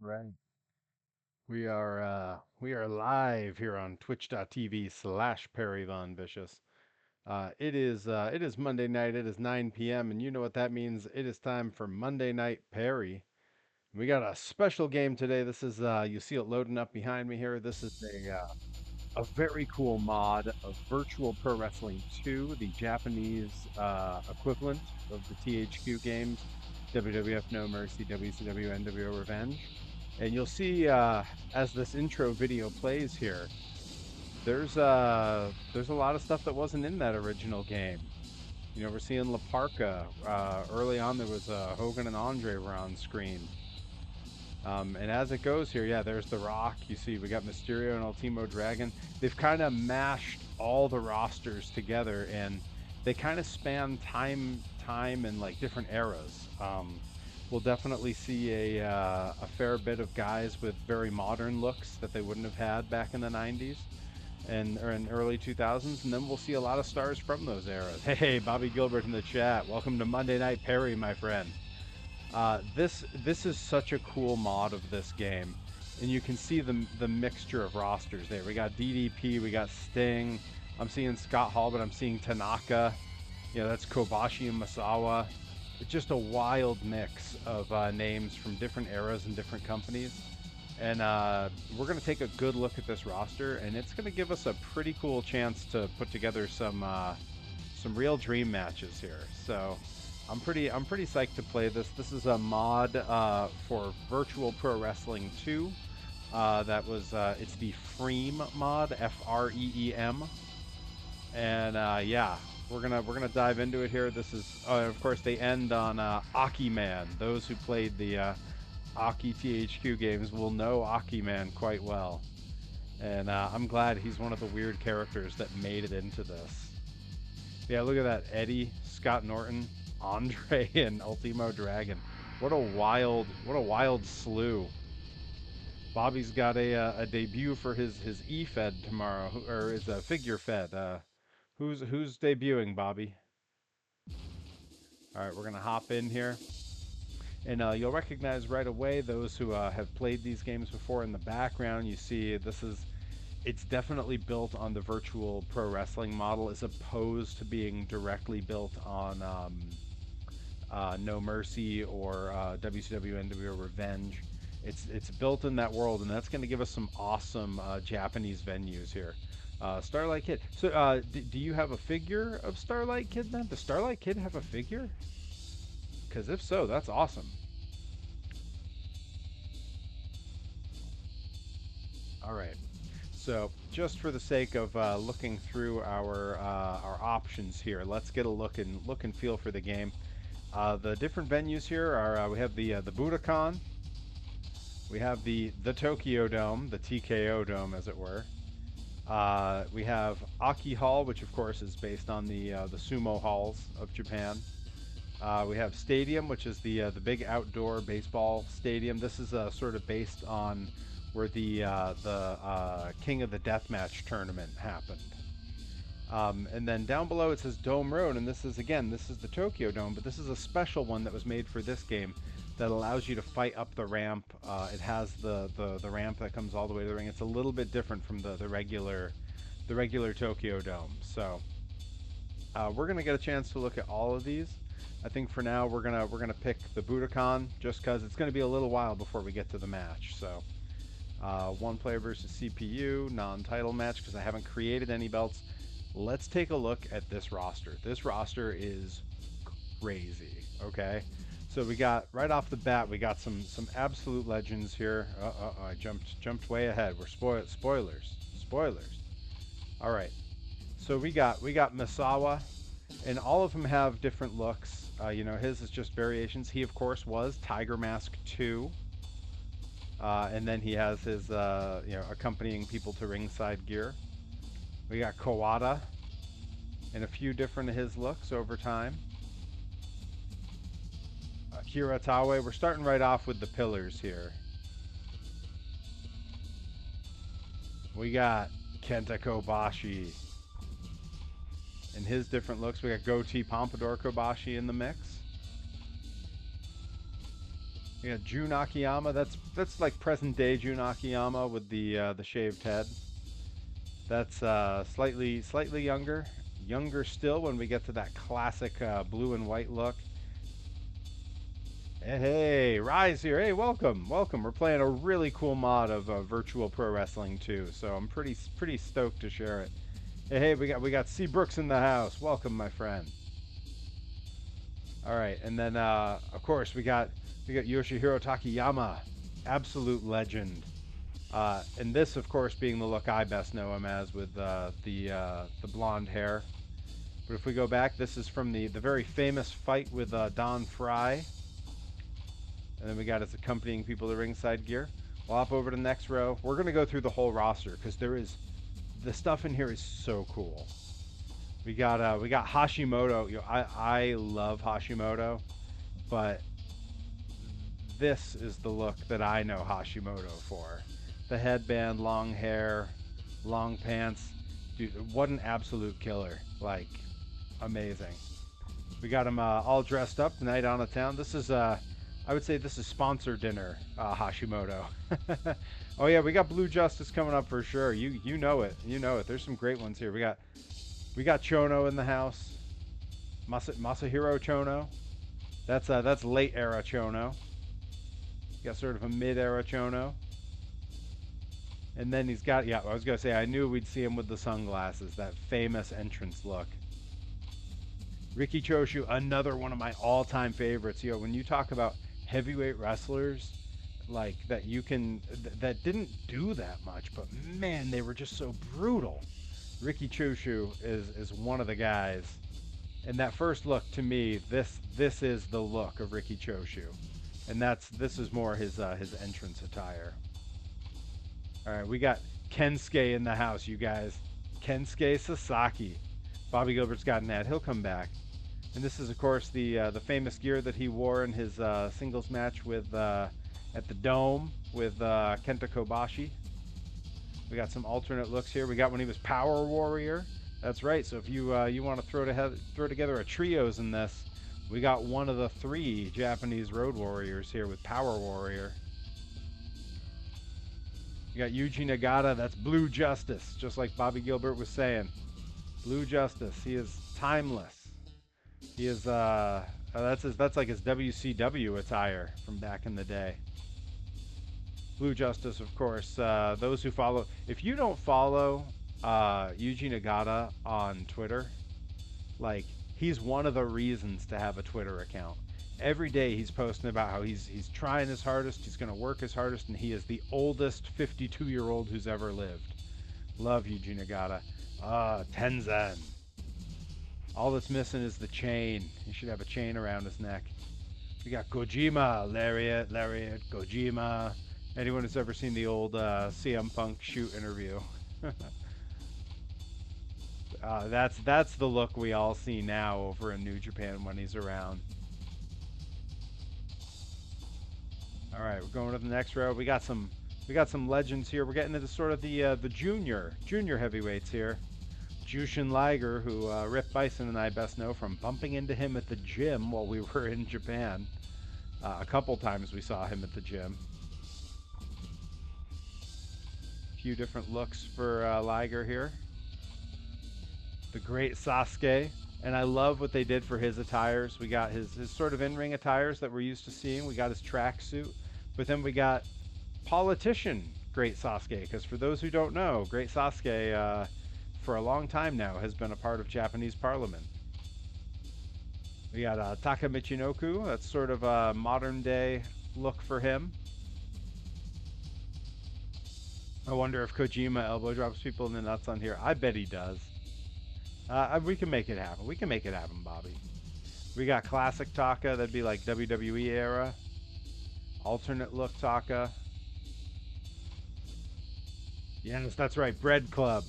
Right. We are live here on twitch.tv/Perry Von Vicious. It is Monday night, it is 9 p.m., and you know what that means. It is time for Monday Night Perry. We got a special game today. This is you see it loading up behind me here. This is a very cool mod of Virtual Pro Wrestling 2, the Japanese equivalent of the THQ games, WWF No Mercy, WCW NWO Revenge. And you'll see as this intro video plays here, there's a lot of stuff that wasn't in that original game. You know, we're seeing La Parka. Early on, there was Hogan and Andre were on screen. And as it goes here, yeah, there's The Rock. You see, we got Mysterio and Ultimo Dragon. They've kind of mashed all the rosters together, and they kind of span time, and like different eras. We'll definitely see a fair bit of guys with very modern looks that they wouldn't have had back in the 90s and or in early 2000s, and then we'll see a lot of stars from those eras. Hey, Bobby Gilbert in the chat. Welcome to Monday Night Perry, my friend. This is such a cool mod of this game, and you can see the mixture of rosters there. We got DDP, we got Sting. I'm seeing Scott Hall, but I'm seeing Tanaka. You know, that's Kobashi and Masawa. It's just a wild mix of names from different eras and different companies. And we're going to take a good look at this roster, and it's going to give us a pretty cool chance to put together some real dream matches here. So I'm pretty psyched to play this. This is a mod for Virtual Pro Wrestling 2. That was it's the FREEM mod, FREEM, and yeah, we're gonna dive into it here. This is of course they end on Aki Man. Those who played the Aki THQ games will know Aki Man quite well, and I'm glad he's one of the weird characters that made it into this. Yeah, look at that, Eddie, Scott Norton, Andre, and Ultimo Dragon. What a wild slew. Bobby's got a debut for his E-Fed tomorrow, or his figure Fed. Who's debuting, Bobby? All right, we're gonna hop in here, and you'll recognize right away those who have played these games before. In the background, you see it's definitely built on the Virtual Pro Wrestling model, as opposed to being directly built on No Mercy or WCW NWO Revenge. It's built in that world, and that's going to give us some awesome Japanese venues here. Starlight Kid. So, do you have a figure of Starlight Kid then? Does Starlight Kid have a figure? Because if so, that's awesome. All right. So, just for the sake of looking through our options here, let's get a look and feel for the game. The different venues here are we have the Budokan, we have the Tokyo Dome, the TKO Dome, as it were. We have Aki Hall, which of course is based on the sumo halls of Japan. We have Stadium, which is the big outdoor baseball stadium. This is sort of based on where the King of the Deathmatch tournament happened. And then down below it says Dome Road, and this is the Tokyo Dome, but this is a special one that was made for this game that allows you to fight up the ramp. It has the ramp that comes all the way to the ring. It's a little bit different from the regular Tokyo Dome. So we're gonna get a chance to look at all of these. I think for now we're gonna pick the Budokan, just because it's gonna be a little while before we get to the match. So one player versus CPU, non-title match, because I haven't created any belts. Let's take a look at this roster. This roster is crazy, okay? So we got, right off the bat, we got some absolute legends here. I jumped way ahead. We're spoilers. All right. So we got Masawa, and all of them have different looks. You know, his is just variations. He of course was Tiger Mask 2. And then he has his you know, accompanying people to ringside gear. We got Kawada and a few different of his looks over time. Hiratawe, we're starting right off with the pillars here. We got Kenta Kobashi and his different looks. We got Goatee Pompadour Kobashi in the mix. We got Jun Akiyama. That's like present day Jun Akiyama with the shaved head. That's slightly younger. Younger still when we get to that classic blue and white look. Hey, Rise here. Hey, welcome. We're playing a really cool mod of Virtual Pro Wrestling 2, so I'm pretty stoked to share it. Hey, we got C Brooks in the house. Welcome, my friend. All right, and then of course we got Yoshihiro Takayama, absolute legend. And this, of course, being the look I best know him as with the blonde hair. But if we go back, this is from the very famous fight with Don Fry. And then we got his accompanying people to ringside gear. We'll hop over to the next row. We're going to go through the whole roster because the stuff in here is so cool. We got Hashimoto. You know, I love Hashimoto, but this is the look that I know Hashimoto for. The headband, long hair, long pants. Dude, what an absolute killer. Like, amazing. We got him all dressed up tonight on the town. This is I would say this is sponsor dinner, Hashimoto. Oh yeah, we got Blue Justice coming up for sure. You know it. You know it. There's some great ones here. We got Chono in the house. Masahiro Chono. That's late era Chono. You got sort of a mid era Chono. And then he's got, yeah, I was gonna say I knew we'd see him with the sunglasses, that famous entrance look. Riki Choshu, another one of my all-time favorites. You know, when you talk about heavyweight wrestlers like that that didn't do that much, but man, they were just so brutal. Riki Choshu is one of the guys. And that first look, to me, this is the look of Riki Choshu. And this is more his entrance attire. All right, we got Kensuke in the house, you guys. Kensuke Sasaki. Bobby Gilbert's gotten that. He'll come back. And this is, of course, the famous gear that he wore in his singles match with at the Dome with Kenta Kobashi. We got some alternate looks here. We got when he was Power Warrior. That's right. So if you want to throw together a trios in this, we got one of the 3 Japanese Road Warriors here with Power Warrior. You got Yuji Nagata. That's Blue Justice, just like Bobby Gilbert was saying. Blue Justice. He is timeless. He is that's like his WCW attire from back in the day. Blue Justice, of course. Those who follow, if you don't follow Yuji Nagata on Twitter, like, he's one of the reasons to have a Twitter account. Every day he's posting about how he's trying his hardest, he's going to work his hardest, and he is the oldest 52-year-old who's ever lived. Love Yuji Nagata. Tenzan. All that's missing is the chain. He should have a chain around his neck. We got Kojima, Lariat, Kojima. Anyone who's ever seen the old CM Punk shoot interview. That's the look we all see now over in New Japan when he's around. All right, we're going to the next row. We got some legends here. We're getting into sort of the junior heavyweights here. Jushin Liger, who Rip Bison and I best know from bumping into him at the gym while we were in Japan. A couple times we saw him at the gym. A few different looks for Liger here. The great Sasuke. And I love what they did for his attires. We got his sort of in-ring attires that we're used to seeing. We got his tracksuit. But then we got politician Great Sasuke. Because for those who don't know, Great Sasuke... for a long time now has been a part of Japanese Parliament. We got Taka Michinoku. That's sort of a modern day look for him. I wonder if Kojima elbow drops people in the nuts on here. I bet he does. We can make it happen. We can make it happen, Bobby. We got classic Taka. That'd be like WWE era. Alternate look Taka. Yes, that's right. Bread Club.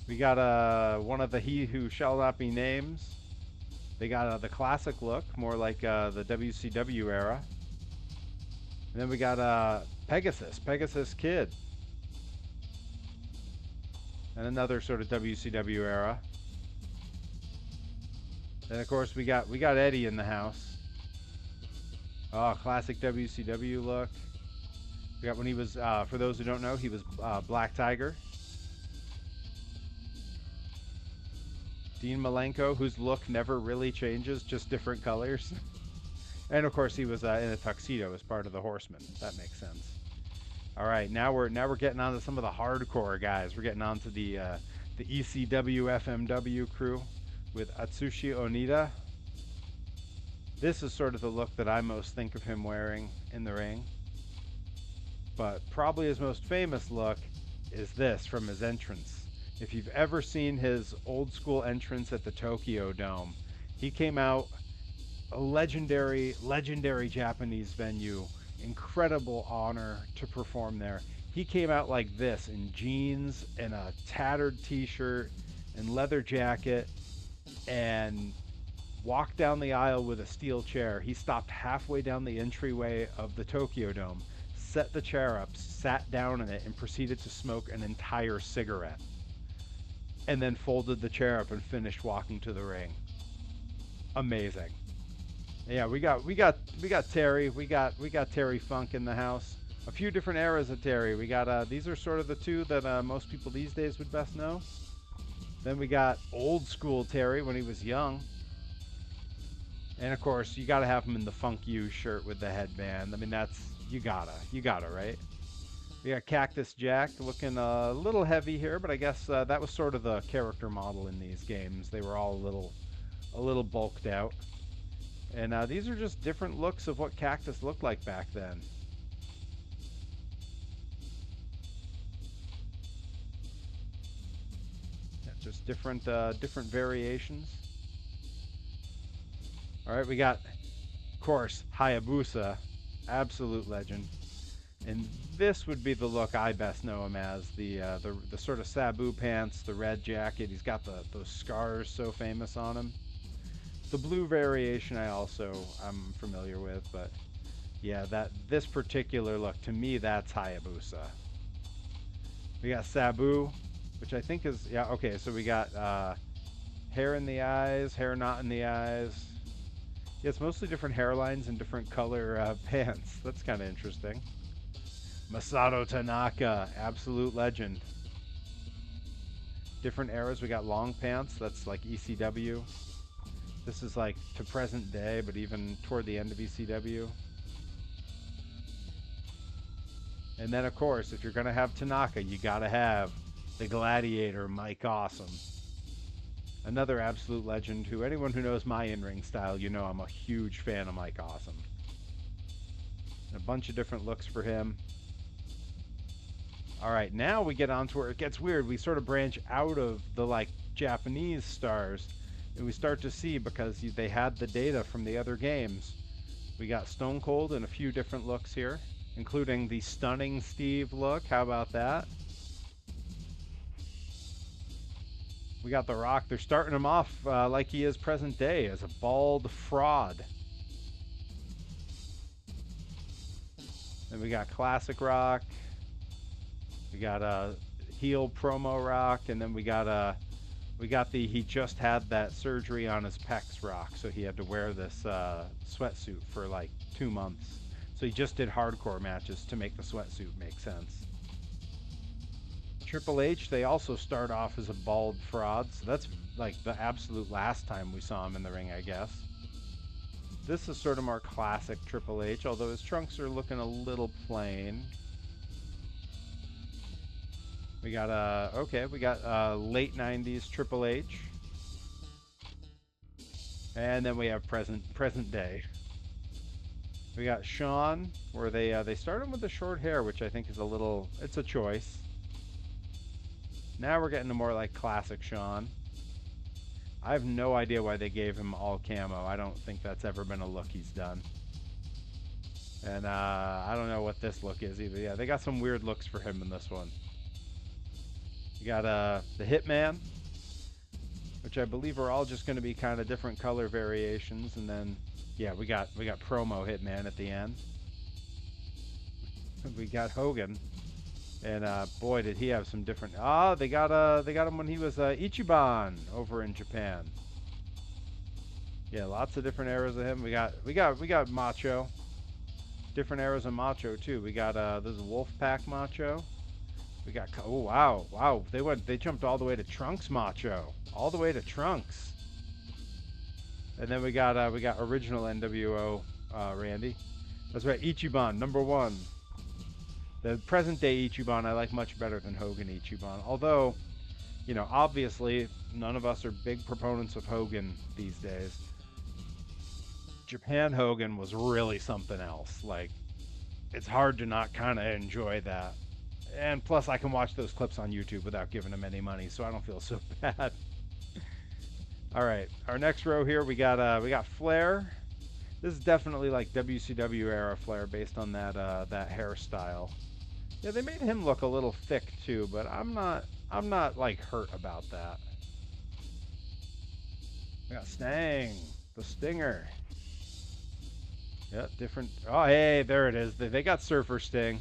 We got one of the He Who Shall Not Be Names. They got the classic look, more like the WCW era. And then we got Pegasus Kid. And another sort of WCW era. And of course we got Eddie in the house. Oh, classic WCW look. We got when he was, for those who don't know, he was Black Tiger. Dean Malenko, whose look never really changes, just different colors. And of course, he was in a tuxedo as part of the Horsemen. That makes sense. All right, now we're getting on to some of the hardcore guys. We're getting on to the ECW FMW crew with Atsushi Onita. This is sort of the look that I most think of him wearing in the ring. But probably his most famous look is this from his entrance. If you've ever seen his old school entrance at the Tokyo Dome, he came out a legendary Japanese venue. Incredible honor to perform there. He came out like this in jeans and a tattered t-shirt and leather jacket and walked down the aisle with a steel chair. He stopped halfway down the entryway of the Tokyo Dome, set the chair up, sat down in it, and proceeded to smoke an entire cigarette. And then folded the chair up and finished walking to the ring. Amazing. Yeah, we got Terry. We got Terry Funk in the house. A few different eras of Terry. We got these are sort of the two that most people these days would best know. Then we got old school Terry when he was young. And of course, you gotta have him in the Funk You shirt with the headband. I mean, that's you gotta, right? We got Cactus Jack looking a little heavy here, but I guess that was sort of the character model in these games. They were all a little bulked out. And these are just different looks of what Cactus looked like back then. Yeah, just different variations. All right, we got, of course, Hayabusa, absolute legend. And this would be the look I best know him as, the sort of Sabu pants, the red jacket. He's got those scars so famous on him. The blue variation I'm familiar with, but yeah, this particular look, to me, that's Hayabusa. We got Sabu, which I think is, yeah, okay, so we got hair in the eyes, hair not in the eyes. Yeah, it's mostly different hairlines and different color pants. That's kind of interesting. Masato Tanaka, absolute legend. Different eras, we got long pants, that's like ECW. This is like to present day, but even toward the end of ECW. And then, of course, if you're going to have Tanaka, you got to have the Gladiator, Mike Awesome. Another absolute legend who, anyone who knows my in-ring style, you know I'm a huge fan of Mike Awesome. A bunch of different looks for him. All right, now we get on to where it gets weird. We sort of branch out of the, like, Japanese stars. And we start to see, because they had the data from the other games. We got Stone Cold in a few different looks here, including the stunning Steve look. How about that? We got The Rock. They're starting him off like he is present day, as a bald fraud. Then we got Classic Rock. We got a heel promo Rock, and then we got the he just had that surgery on his pecs Rock, so he had to wear this sweatsuit for like 2 months. So he just did hardcore matches to make the sweatsuit make sense. Triple H, they also start off as a bald fraud, so that's like the absolute last time we saw him in the ring, I guess. This is sort of more classic Triple H, although his trunks are looking a little plain. We got late 90s Triple H. And then we have present day. We got Shawn, where they start him with the short hair, which I think is it's a choice. Now we're getting to more like classic Shawn. I have no idea why they gave him all camo. I don't think that's ever been a look he's done. And I don't know what this look is either. Yeah, they got some weird looks for him in this one. You got the Hitman, which I believe are all just going to be kind of different color variations, and then yeah, we got promo Hitman at the end. We got Hogan, and boy, did he have some different. They got him when he was Ichiban over in Japan. Yeah, lots of different eras of him. We got Macho. different eras of Macho too. We got this is Wolfpack Macho. We got, oh wow, wow. They jumped all the way to Trunks Macho, all the way to Trunks. And then we got original NWO Randy. That's right, Ichiban #1. The present day Ichiban I like much better than Hogan Ichiban. Although, you know, obviously none of us are big proponents of Hogan these days. Japan Hogan was really something else. Like, it's hard to not kind of enjoy that. And plus, I can watch those clips on YouTube without giving him any money, so I don't feel so bad. All right, our next row here, we got Flair. This is definitely like WCW era Flair, based on that that hairstyle. Yeah, they made him look a little thick too, but I'm not like hurt about that. We got Stang, the Stinger. Yeah, different. Oh, hey, there it is. They got Surfer Sting.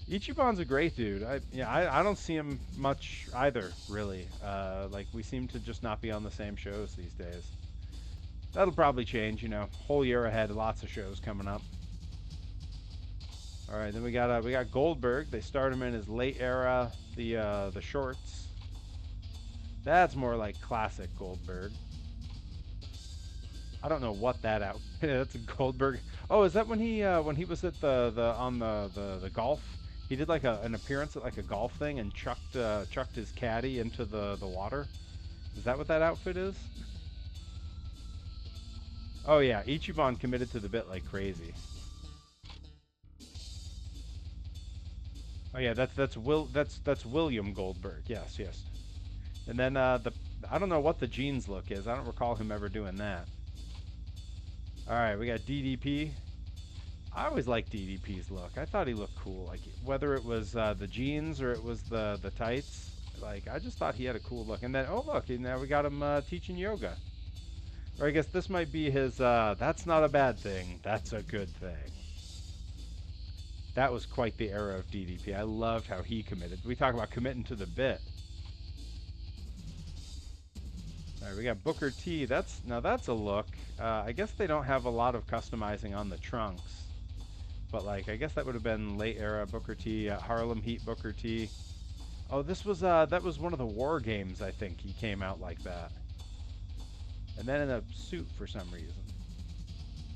Ichiban's a great dude. I don't see him much either, really. Like, we seem to just not be on the same shows these days. That'll probably change, you know. Whole year ahead, lots of shows coming up. All right, then we got Goldberg. They start him in his late era, the shorts. That's more like classic Goldberg. I don't know what that outfit. That's a Goldberg. Oh, is that when he was at the golf? He did like an appearance at like a golf thing and chucked his caddy into the water. Is that what that outfit is? Oh yeah, Ichiban committed to the bit like crazy. Oh yeah, that's William Goldberg. Yes, yes. And then I don't know what the jeans look is. I don't recall him ever doing that. All right, we got DDP. I always liked DDP's look. I thought he looked cool. Like, whether it was the jeans or it was the tights, like, I just thought he had a cool look. And then, oh look, now we got him teaching yoga. Or I guess this might be his. That's not a bad thing. That's a good thing. That was quite the era of DDP. I loved how he committed. We talk about committing to the bit. All right, we got Booker T. That's a look. I guess they don't have a lot of customizing on the trunks, but like I guess that would have been late era Booker T. Harlem Heat Booker T. Oh, this was that was one of the War Games. I think he came out like that, and then in a suit for some reason.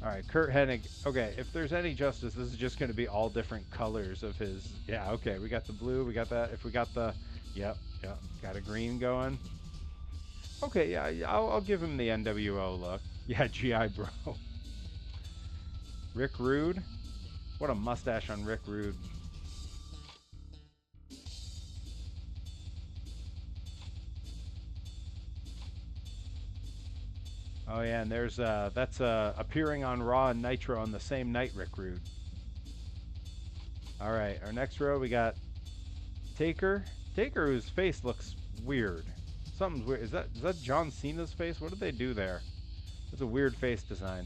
All right, Kurt Hennig. Okay, if there's any justice, this is just going to be all different colors of his. Yeah, okay, we got the blue. We got that. If we got the, yep, got a green going. Okay, yeah, I'll give him the NWO look. Yeah, GI Bro. Rick Rude. What a mustache on Rick Rude. Oh yeah, and there's that's appearing on Raw and Nitro on the same night, Rick Rude. All right, our next row we got Taker. Taker, whose face looks weird. Something's weird. Is that John Cena's face? What did they do there? It's a weird face design.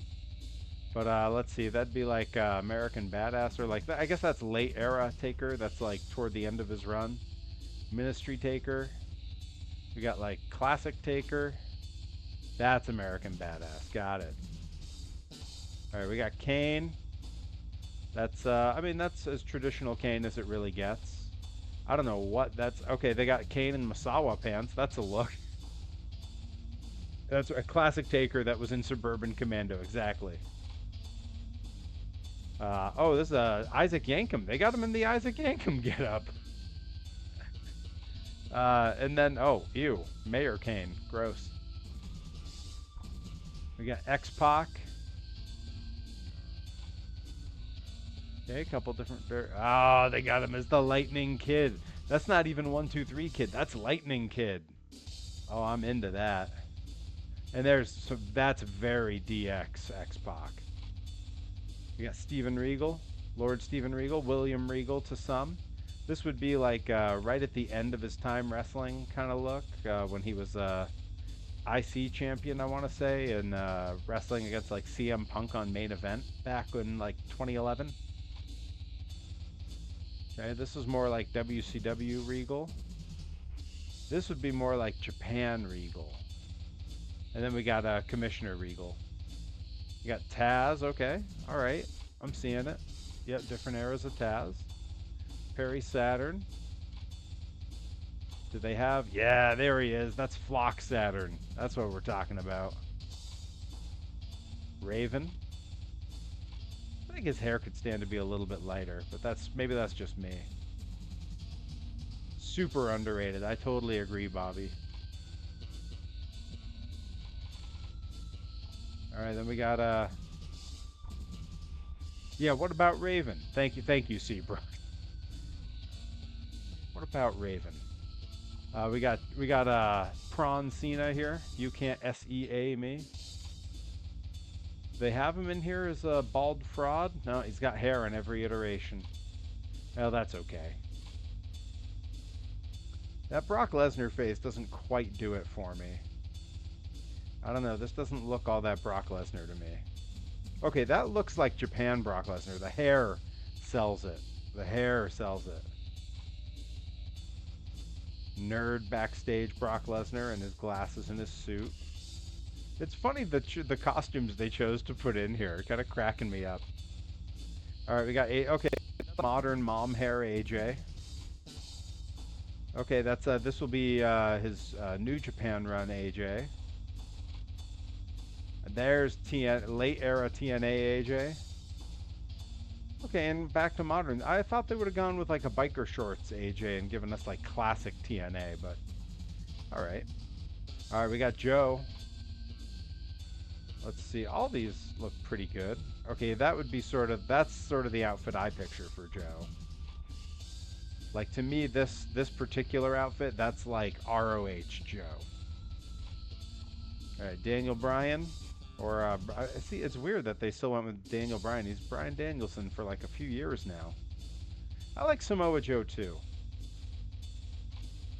But let's see. That'd be like American Badass, or like that. I guess that's late era Taker. That's like toward the end of his run. Ministry Taker. We got like classic Taker. That's American Badass. Got it. All right, we got Kane. That's I mean, that's as traditional Kane as it really gets. I don't know what that's. Okay, they got Kane in Masawa pants. That's a look. That's a classic Taker that was in Suburban Commando. Exactly. Oh, this is Isaac Yankem. They got him in the Isaac Yankem getup. And then, oh, ew, Mayor Kane. Gross. We got X-Pac. Okay, a couple different. Oh, they got him as the Lightning Kid. That's not even 1, 2, 3 Kid. That's Lightning Kid. Oh, I'm into that. And that's very DX X-Pac. We got Steven Regal, Lord Steven Regal, William Regal to some. This would be like right at the end of his time wrestling kind of look, when he was IC champion, I want to say, and wrestling against like CM Punk on Main Event back in like 2011. Okay, this is more like WCW Regal. This would be more like Japan Regal. And then we got Commissioner Regal. You got Taz, okay, all right. I'm seeing it. Yep, different eras of Taz. Perry Saturn. Do they have? Yeah, there he is. That's Flock Saturn. That's what we're talking about. Raven. I think his hair could stand to be a little bit lighter, but maybe that's just me. Super underrated. I totally agree, Bobby. All right, then we got yeah, what about Raven? Thank you, Seabrook. What about Raven? We got Prawn Cena here. You can't SEA me. They have him in here as a bald fraud? No, he's got hair in every iteration. Well, that's okay. That Brock Lesnar face doesn't quite do it for me. I don't know, this doesn't look all that Brock Lesnar to me. Okay, that looks like Japan Brock Lesnar. The hair sells it. The hair sells it. Nerd backstage Brock Lesnar and his glasses and his suit. It's funny the costumes they chose to put in here. Kind of cracking me up. All right, we got okay, modern mom hair AJ. Okay, that's this will be his New Japan run AJ. There's late era TNA AJ. Okay, and back to modern. I thought they would have gone with like a biker shorts AJ and given us like classic TNA, but all right. All right, we got Joe. Let's see. All these look pretty good. Okay, that's sort of the outfit I picture for Joe. Like to me, this particular outfit, that's like ROH Joe. All right, Daniel Bryan. Or, see, it's weird that they still went with Daniel Bryan. He's Bryan Danielson for like a few years now. I like Samoa Joe too.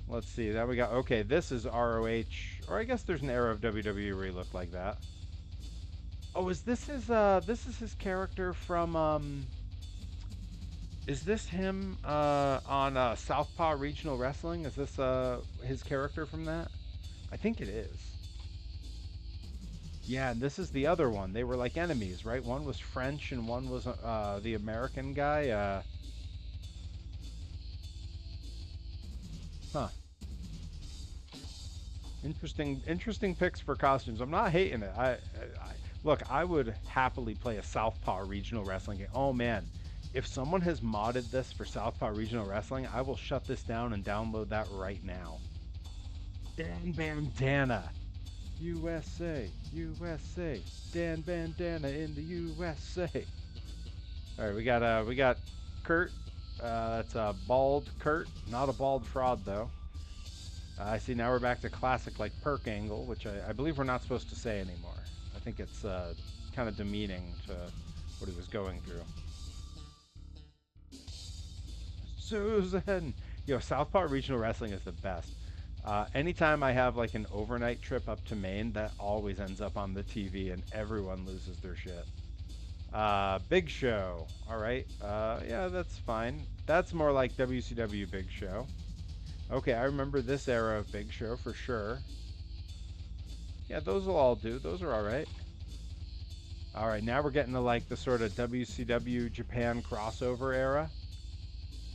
Let's see, now we got, okay, this is ROH, or I guess there's an era of WWE where he looked like that. Oh, is this his character from, is this him, on, Southpaw Regional Wrestling? Is this, his character from that? I think it is. Yeah, and this is the other one. They were like enemies, right? One was French and one was the American guy. Huh. Interesting picks for costumes. I'm not hating it. Look, I would happily play a Southpaw Regional Wrestling game. Oh man, if someone has modded this for Southpaw Regional Wrestling, I will shut this down and download that right now. Dan Bandana. USA, USA, Dan Bandana in the USA. All right, we got Kurt. That's a bald Kurt, not a bald fraud though. I see now we're back to classic like perk angle, which I believe we're not supposed to say anymore. I think it's kind of demeaning to what he was going through. Susan, yo, Southpaw Regional Wrestling is the best. Anytime I have like an overnight trip up to Maine, that always ends up on the TV and everyone loses their shit. Big Show. All right. Yeah, that's fine. That's more like WCW Big Show. Okay, I remember this era of Big Show for sure. Yeah, those will all do. Those are all right. All right, now we're getting to like the sort of WCW Japan crossover era.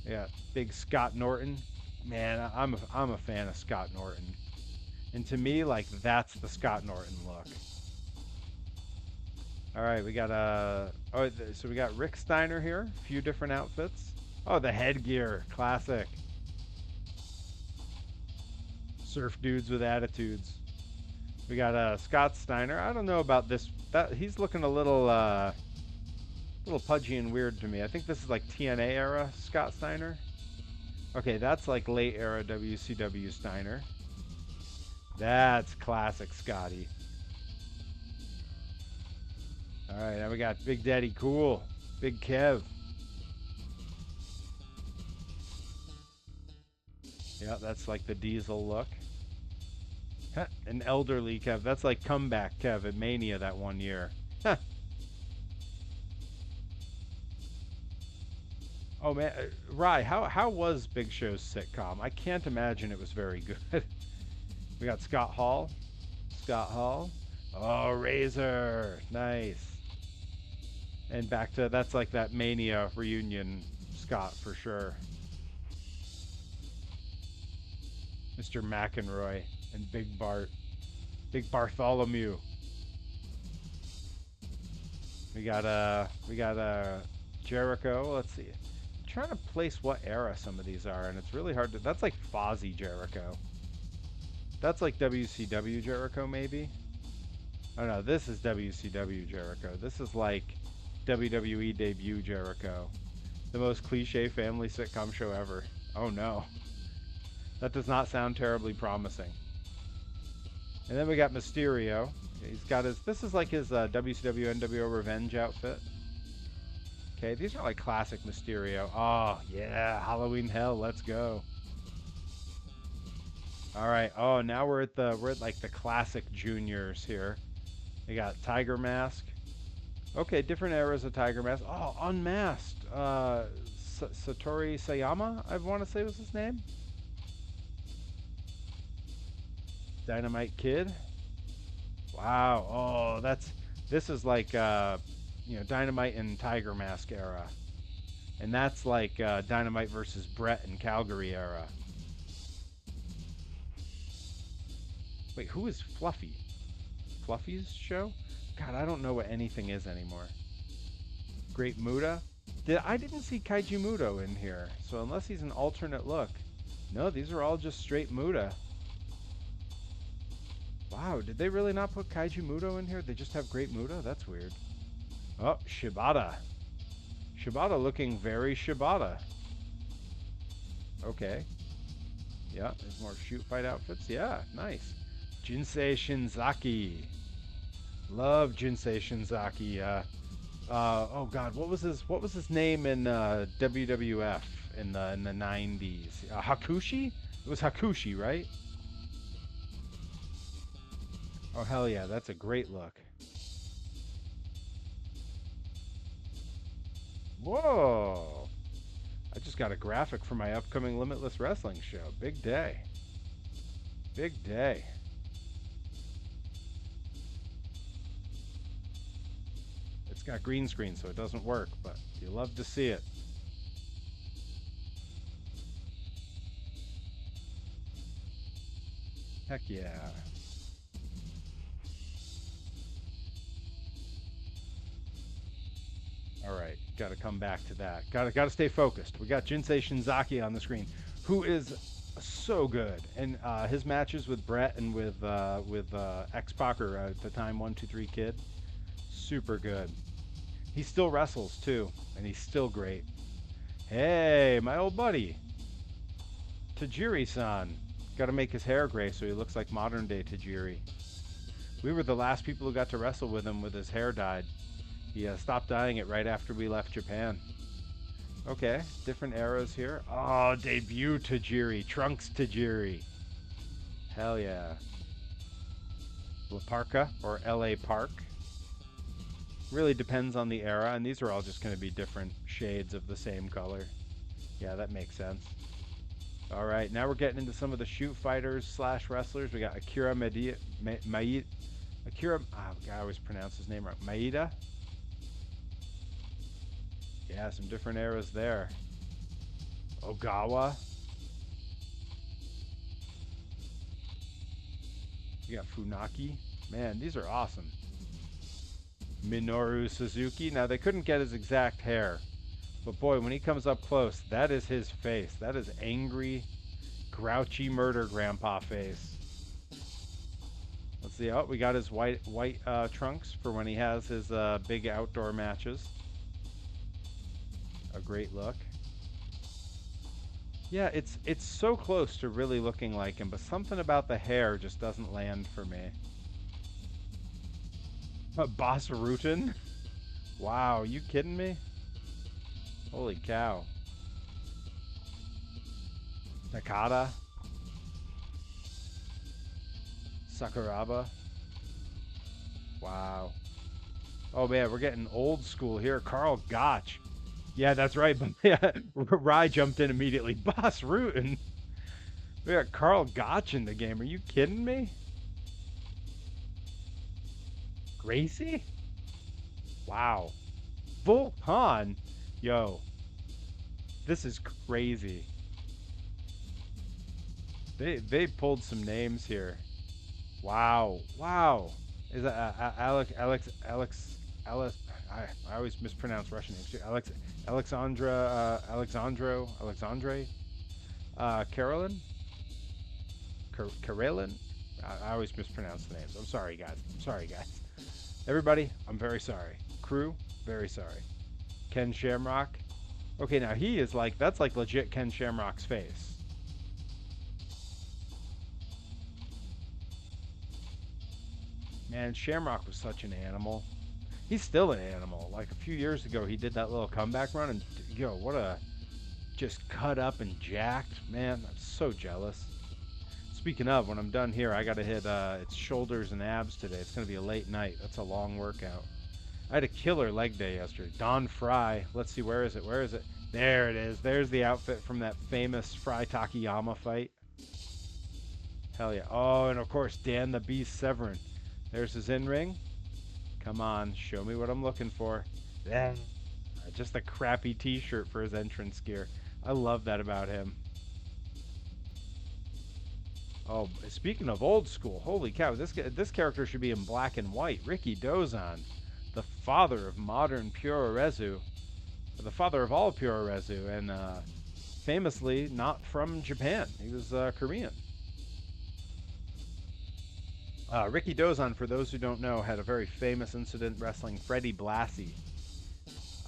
Yeah, big Scott Norton. Man, I'm a fan of Scott Norton, and to me, like that's the Scott Norton look. All right, we got so we got Rick Steiner here, a few different outfits. Oh, the headgear, classic. Surf dudes with attitudes. We got Scott Steiner. I don't know about this. That he's looking a little pudgy and weird to me. I think this is like TNA era Scott Steiner. Okay, that's like late era WCW Steiner. That's classic Scotty. All right, now we got Big Daddy Cool, Big Kev. Yeah, that's like the Diesel look. An elderly Kev. That's like comeback Kev at Mania that one year. Oh man, Rye, how was Big Show's sitcom? I can't imagine it was very good. We got Scott Hall. Scott Hall. Oh, Razor. Nice. And back to, that's like that Mania reunion Scott for sure. Mr. McEnroy and Big Bart. Big Bartholomew. We got Jericho. Let's see. I'm trying to place what era some of these are, and it's really hard to. That's like Fozzy Jericho. That's like WCW Jericho, maybe. Oh no, this is WCW Jericho. This is like WWE debut Jericho. The most cliche family sitcom show ever. Oh no. That does not sound terribly promising. And then we got Mysterio. He's got his, this is like his WCW NWO Revenge outfit. Okay, these are like classic Mysterio. Oh, yeah, Halloween Hell, let's go. All right, oh, now we're at like the classic juniors here. We got Tiger Mask. Okay, different eras of Tiger Mask. Oh, Unmasked. Satori Sayama, I want to say was his name. Dynamite Kid. Wow. Oh, this is like Dynamite and Tiger Mask era. And that's like Dynamite versus Brett in Calgary era. Wait, who is Fluffy? Fluffy's show? God, I don't know what anything is anymore. Great Muda? I didn't see Kaiji Muto in here, so unless he's an alternate look. No, these are all just straight Muda. Wow, did they really not put Kaiji Muto in here? They just have Great Muda? That's weird. Oh, Shibata. Shibata looking very Shibata. Okay. Yeah, there's more shoot fight outfits. Yeah, nice. Jinsei Shinzaki. Love Jinsei Shinzaki. Oh God, what was his name in WWF in the 90s? Hakushi? It was Hakushi, right? Oh hell yeah, that's a great look. Whoa! I just got a graphic for my upcoming Limitless Wrestling show. Big day. Big day. It's got green screen, so it doesn't work, but you love to see it. Heck yeah. All right, got to come back to that. Got to stay focused. We got Jinsei Shinzaki on the screen, who is so good, and his matches with Brett and with X-Pac, or at the time 1-2-3 Kid, super good. He still wrestles too, and he's still great. Hey, my old buddy, Tajiri-san. Got to make his hair gray so he looks like modern day Tajiri. We were the last people who got to wrestle with him with his hair dyed. He stopped dyeing it right after we left Japan. Okay, different eras here. Oh, debut Tajiri, Trunks Tajiri. Hell yeah. La Parka, or LA Park. Really depends on the era, and these are all just going to be different shades of the same color. Yeah, that makes sense. All right, now we're getting into some of the shoot fighters slash wrestlers. We got Akira Maeda. Akira, I always pronounce his name wrong. Maeda. Yeah, some different eras there. Ogawa. You got Funaki. Man, these are awesome. Minoru Suzuki. Now, they couldn't get his exact hair, but boy, when he comes up close, that is his face. That is angry, grouchy murder grandpa face. Let's see. Oh, we got his white trunks for when he has his big outdoor matches. A great look. Yeah, it's so close to really looking like him, but something about the hair just doesn't land for me. Boss Rutan? Wow, you kidding me? Holy cow. Takada. Sakuraba. Wow. Oh man, we're getting old school here. Carl Gotch. Yeah, that's right. Yeah, Rye jumped in immediately. Boss Rutan. We got Carl Gotch in the game. Are you kidding me? Gracie? Wow. Volkan? Yo, this is crazy. They pulled some names here. Wow, wow. Is that Alex? I always mispronounce Russian names too. Alexandre, Carolyn, Karelin. I always mispronounce the names. I'm sorry, guys. I'm sorry, guys. Everybody, I'm very sorry. Crew, very sorry. Ken Shamrock. Okay, now he is like, that's like legit Ken Shamrock's face. Man, Shamrock was such an animal. He's still an animal. Like a few years ago, he did that little comeback run, and yo, what a just cut up and jacked. Man, I'm so jealous. Speaking of, when I'm done here, I gotta hit it's shoulders and abs today. It's gonna be a late night. That's a long workout. I had a killer leg day yesterday. Don Fry. Let's see, where is it? Where is it? There it is. There's the outfit from that famous Fry Takayama fight. Hell yeah. Oh, and of course, Dan the Beast Severin. There's his in-ring. Come on, show me what I'm looking for. Yeah. Just a crappy t-shirt for his entrance gear. I love that about him. Oh, speaking of old school, holy cow, this character should be in black and white. Ricky Dozan, the father of modern puroresu, the father of all puroresu, and famously not from Japan. He was Korean. Ricky Dozan, for those who don't know, had a very famous incident wrestling Freddie Blassie,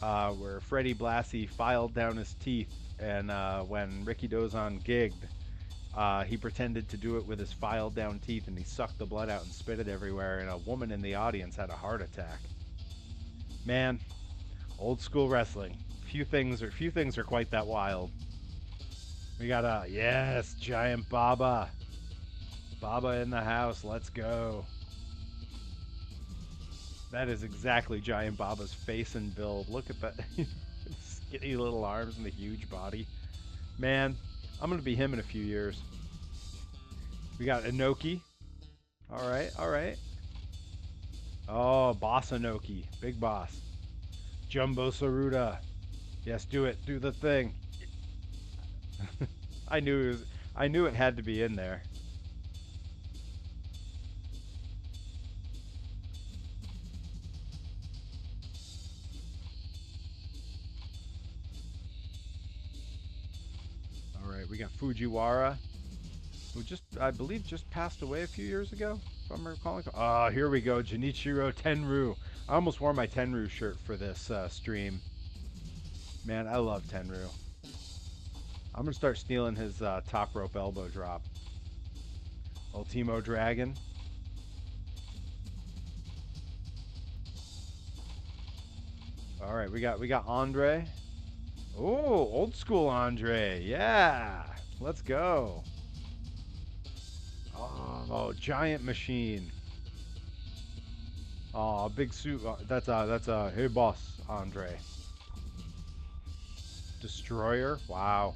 where Freddie Blassie filed down his teeth, and when Ricky Dozan gigged, he pretended to do it with his filed down teeth, and he sucked the blood out and spit it everywhere, and a woman in the audience had a heart attack. Man, old school wrestling. Few things are quite that wild. We got yes, Giant Baba. Baba in the house, let's go. That is exactly Giant Baba's face and build. Look at that skinny little arms and the huge body. Man, I'm gonna be him in a few years. We got Inoki. All right, all right. Oh, Boss Inoki, big boss. Jumbo Saruda. Yes, do it. Do the thing. I knew it had to be in there. All right, we got Fujiwara, who I believe just passed away a few years ago, if I'm recalling. Oh, here we go, Junichiro Tenryu. I almost wore my Tenryu shirt for this stream. Man, I love Tenryu. I'm gonna start stealing his top rope elbow drop. Ultimo Dragon. All right, we got Andre. Oh, old school Andre. Yeah, let's go. Oh, Giant Machine. Oh, big suit. That's a hey boss, Andre. Destroyer. Wow.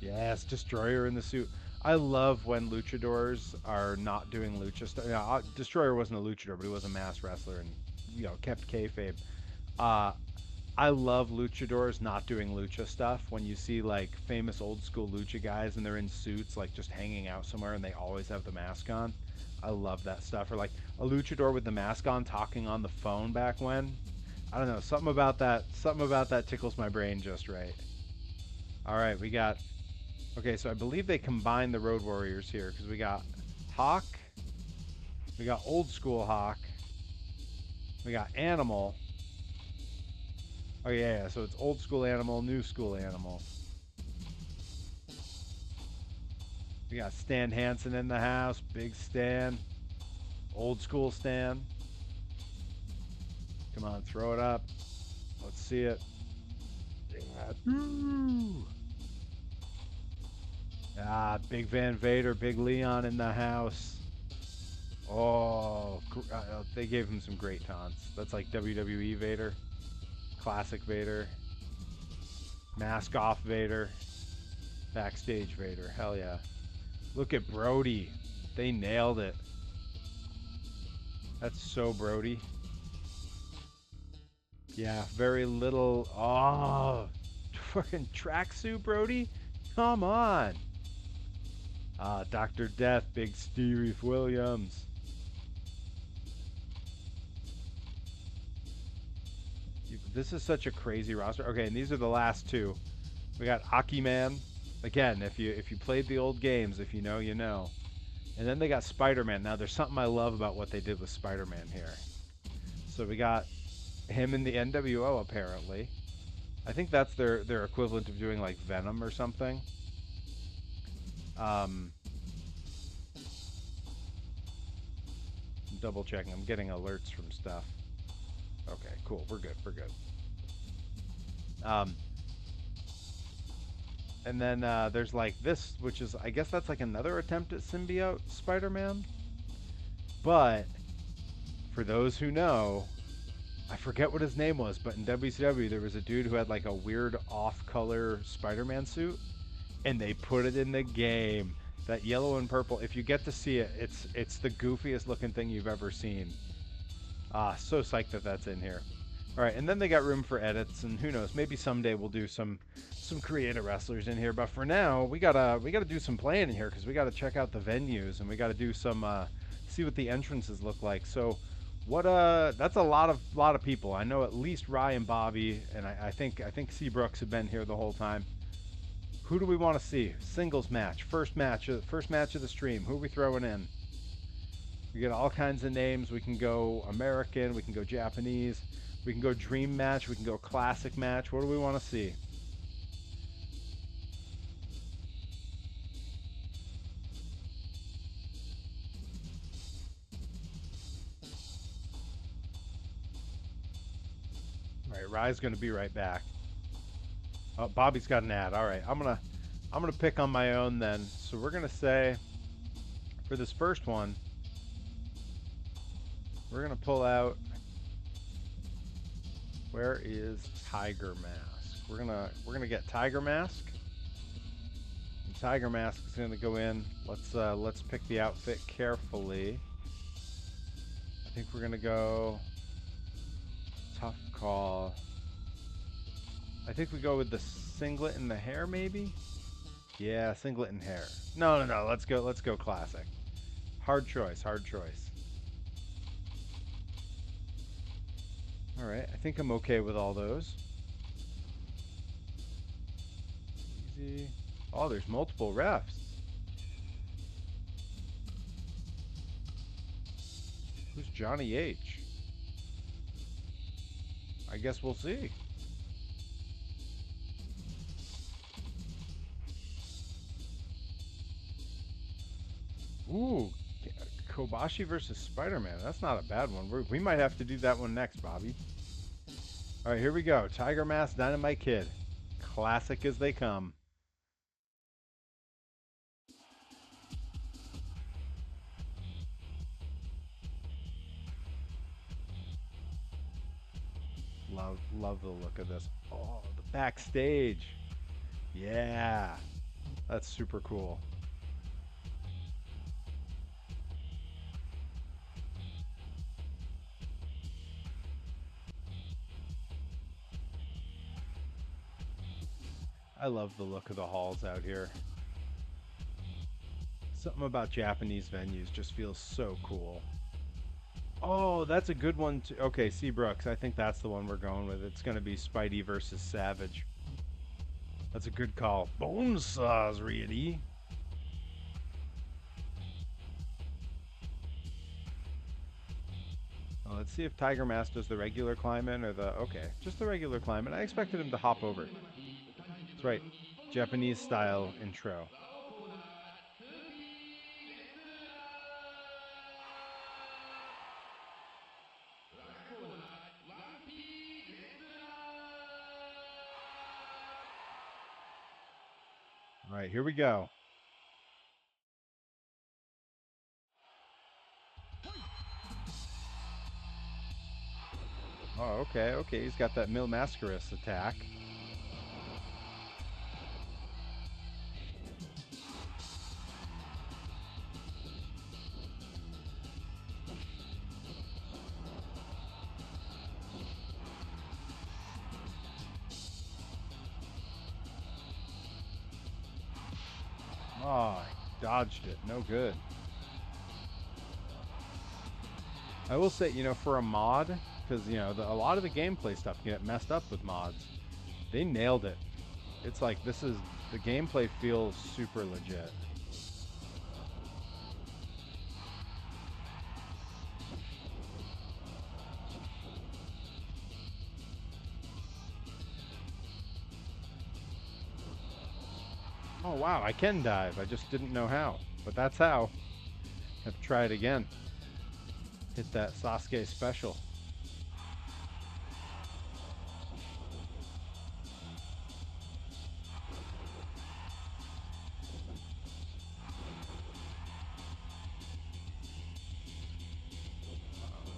Yes, Destroyer in the suit. I love when luchadors are not doing lucha stuff. Yeah, Destroyer wasn't a luchador, but he was a mass wrestler and kept kayfabe. I love luchadors not doing lucha stuff. When you see like famous old school lucha guys and they're in suits, like just hanging out somewhere, and they always have the mask on. I love that stuff. Or like a luchador with the mask on talking on the phone back when. I don't know, something about that tickles my brain just right. All right, we got. Okay, so I believe they combined the Road Warriors here because we got Hawk, we got Old School Hawk, we got Animal. Oh yeah, so it's Old School Animal, New School Animal. We got Stan Hansen in the house, Big Stan, Old School Stan. Come on, throw it up. Let's see it. Yeah. Ah, Big Van Vader, Big Leon in the house. Oh, they gave him some great taunts. That's like WWE Vader, Classic Vader, Mask Off Vader, Backstage Vader. Hell yeah. Look at Brody. They nailed it. That's so Brody. Yeah, very little. Oh, fucking tracksuit, Brody. Come on. Ah, Dr. Death, Big Steve Williams. This is such a crazy roster. Okay, and these are the last two. We got Aki Man. Again, if you played the old games, if you know, you know. And then they got Spider-Man. Now, there's something I love about what they did with Spider-Man here. So we got him in the NWO apparently. I think that's their equivalent of doing like Venom or something. Um, I'm double checking. I'm getting alerts from stuff. Okay, cool. We're good. We're good. Um, and then there's like this, which is I guess that's like another attempt at symbiote Spider-Man. But for those who know, I forget what his name was, but in WCW there was a dude who had like a weird off-color Spider-Man suit, and they put it in the game. That yellow and purple. If you get to see it, it's the goofiest looking thing you've ever seen. Ah, so psyched that that's in here. All right, and then they got room for edits, and who knows? Maybe someday we'll do some creative wrestlers in here. But for now, we gotta do some playing in here because we gotta check out the venues and we gotta do some see what the entrances look like. So, what that's a lot of people. I know at least Rye and Bobby, and I think Seabrooks have been here the whole time. Who do we want to see? Singles match, first match of the stream. Who are we throwing in? We get all kinds of names. We can go American, we can go Japanese, we can go dream match, we can go classic match. What do we want to see? All right, Rye's going to be right back. Oh, Bobby's got an ad. All right, I'm gonna pick on my own then. So we're gonna say for this first one, we're gonna pull out. Where is Tiger Mask? We're gonna get Tiger Mask. And Tiger Mask is gonna go in. Let's pick the outfit carefully. I think we're gonna go tough call. I think we go with the singlet and the hair, maybe. Yeah, singlet and hair. No. Let's go classic. Hard choice. Hard choice. All right, I think I'm okay with all those. Easy. Oh, there's multiple refs. Who's Johnny H? I guess we'll see. Ooh, Kobashi versus Spider-Man. That's not a bad one. We might have to do that one next, Bobby. All right, here we go. Tiger Mask, Dynamite Kid. Classic as they come. Love the look of this. Oh, the backstage. Yeah. That's super cool. I love the look of the halls out here. Something about Japanese venues just feels so cool. Oh, that's a good one too. Okay, Seabrooks. I think that's the one we're going with. It's going to be Spidey versus Savage. That's a good call. Bone saws, really. Well, let's see if Tiger Mask does the regular climb-in or the... Okay, just the regular climb-in. I expected him to hop over. That's right. Japanese style intro. All right, here we go. Oh, okay. He's got that Mil Mascaris attack. I dodged it. No good. I will say, you know, for a mod, because, you know, a lot of the gameplay stuff can get messed up with mods. They nailed it. It's like, the gameplay feels super legit. Oh wow, I can dive. I just didn't know how. But that's how. Have to try it again. Hit that Sasuke special.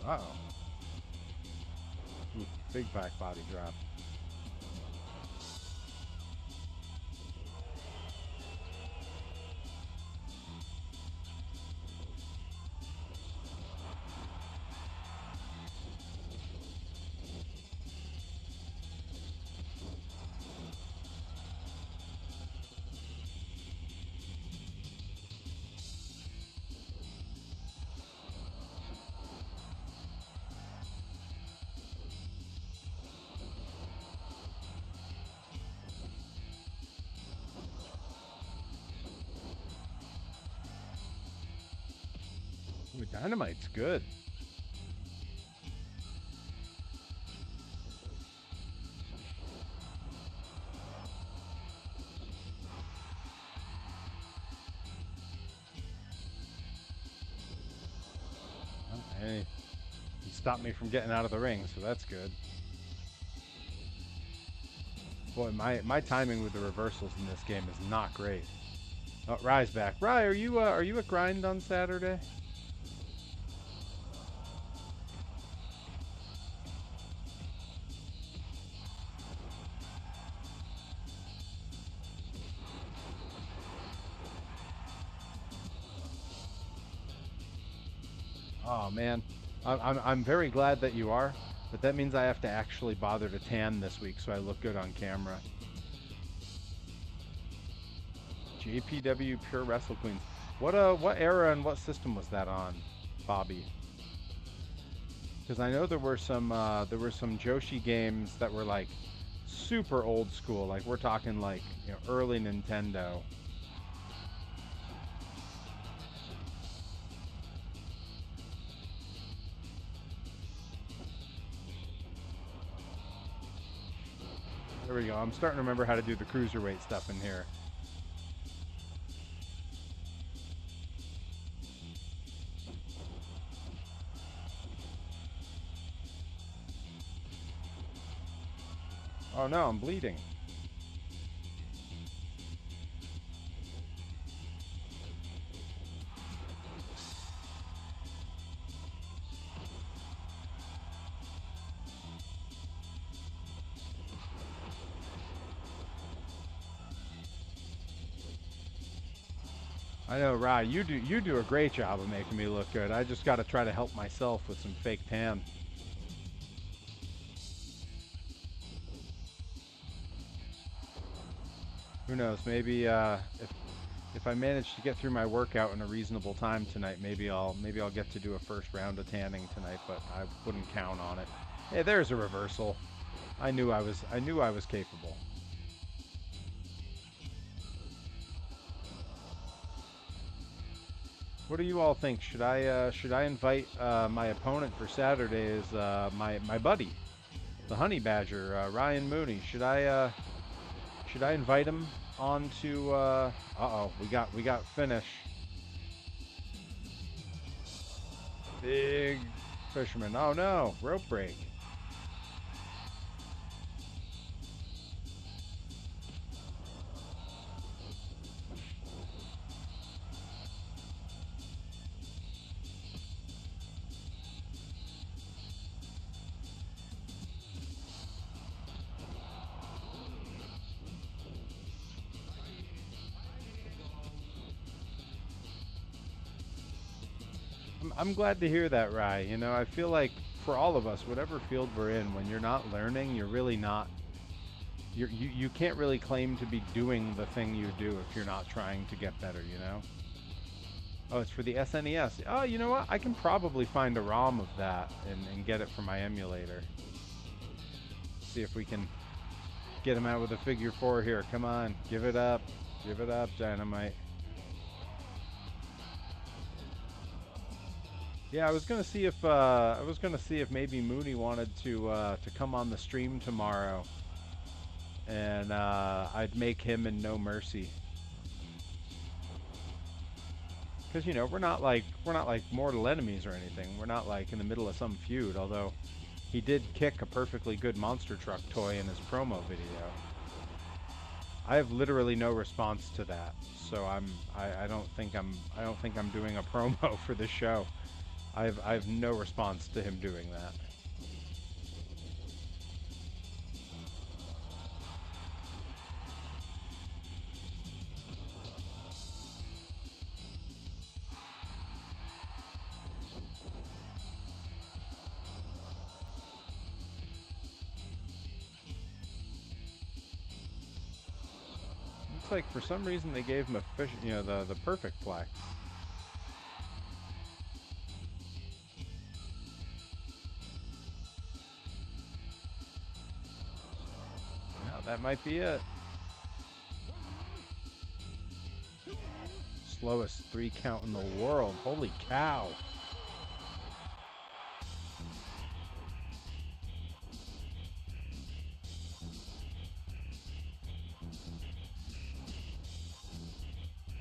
Uh-oh. Ooh, big back body drop. Ooh, Dynamite's good. Hey, he stopped me from getting out of the ring, so that's good. Boy, my timing with the reversals in this game is not great. Oh, Rye's back. Rye, are you at Grind on Saturday? Oh man, I'm very glad that you are, but that means I have to actually bother to tan this week so I look good on camera. JPW Pure Wrestle Queens. What era and what system was that on, Bobby? Because I know there were some Joshi games that were like super old school, like we're talking like, you know, early Nintendo. There we go. I'm starting to remember how to do the cruiserweight stuff in here. Oh no, I'm bleeding. I know, Rye, you do a great job of making me look good. I just got to try to help myself with some fake tan. Who knows? Maybe if I manage to get through my workout in a reasonable time tonight, maybe I'll get to do a first round of tanning tonight. But I wouldn't count on it. Hey, there's a reversal. I knew I was capable. What do you all think? Should I invite my opponent for Saturday as my buddy, the Honey Badger, Ryan Mooney? Should I invite him on to? Uh-oh, we got finish. Big fisherman. Oh no, rope break. I'm glad to hear that, Rye. You know, I feel like for all of us, whatever field we're in, when you're not learning, you're really not You can't really claim to be doing the thing you do if you're not trying to get better, you know? Oh, it's for the SNES. Oh, you know what? I can probably find a ROM of that and get it for my emulator. See if we can get him out with a figure 4 here. Come on, give it up. Give it up, Dynamite. Yeah, I was gonna see if maybe Mooney wanted to come on the stream tomorrow, and I'd make him in No Mercy. Because you know we're not like mortal enemies or anything. We're not like in the middle of some feud. Although he did kick a perfectly good monster truck toy in his promo video. I have literally no response to that, so I don't think I'm doing a promo for the show. I have no response to him doing that. Like for some reason they gave him a fish, you know, the perfect plex. Now that might be it. Slowest 3 count in the world. Holy cow.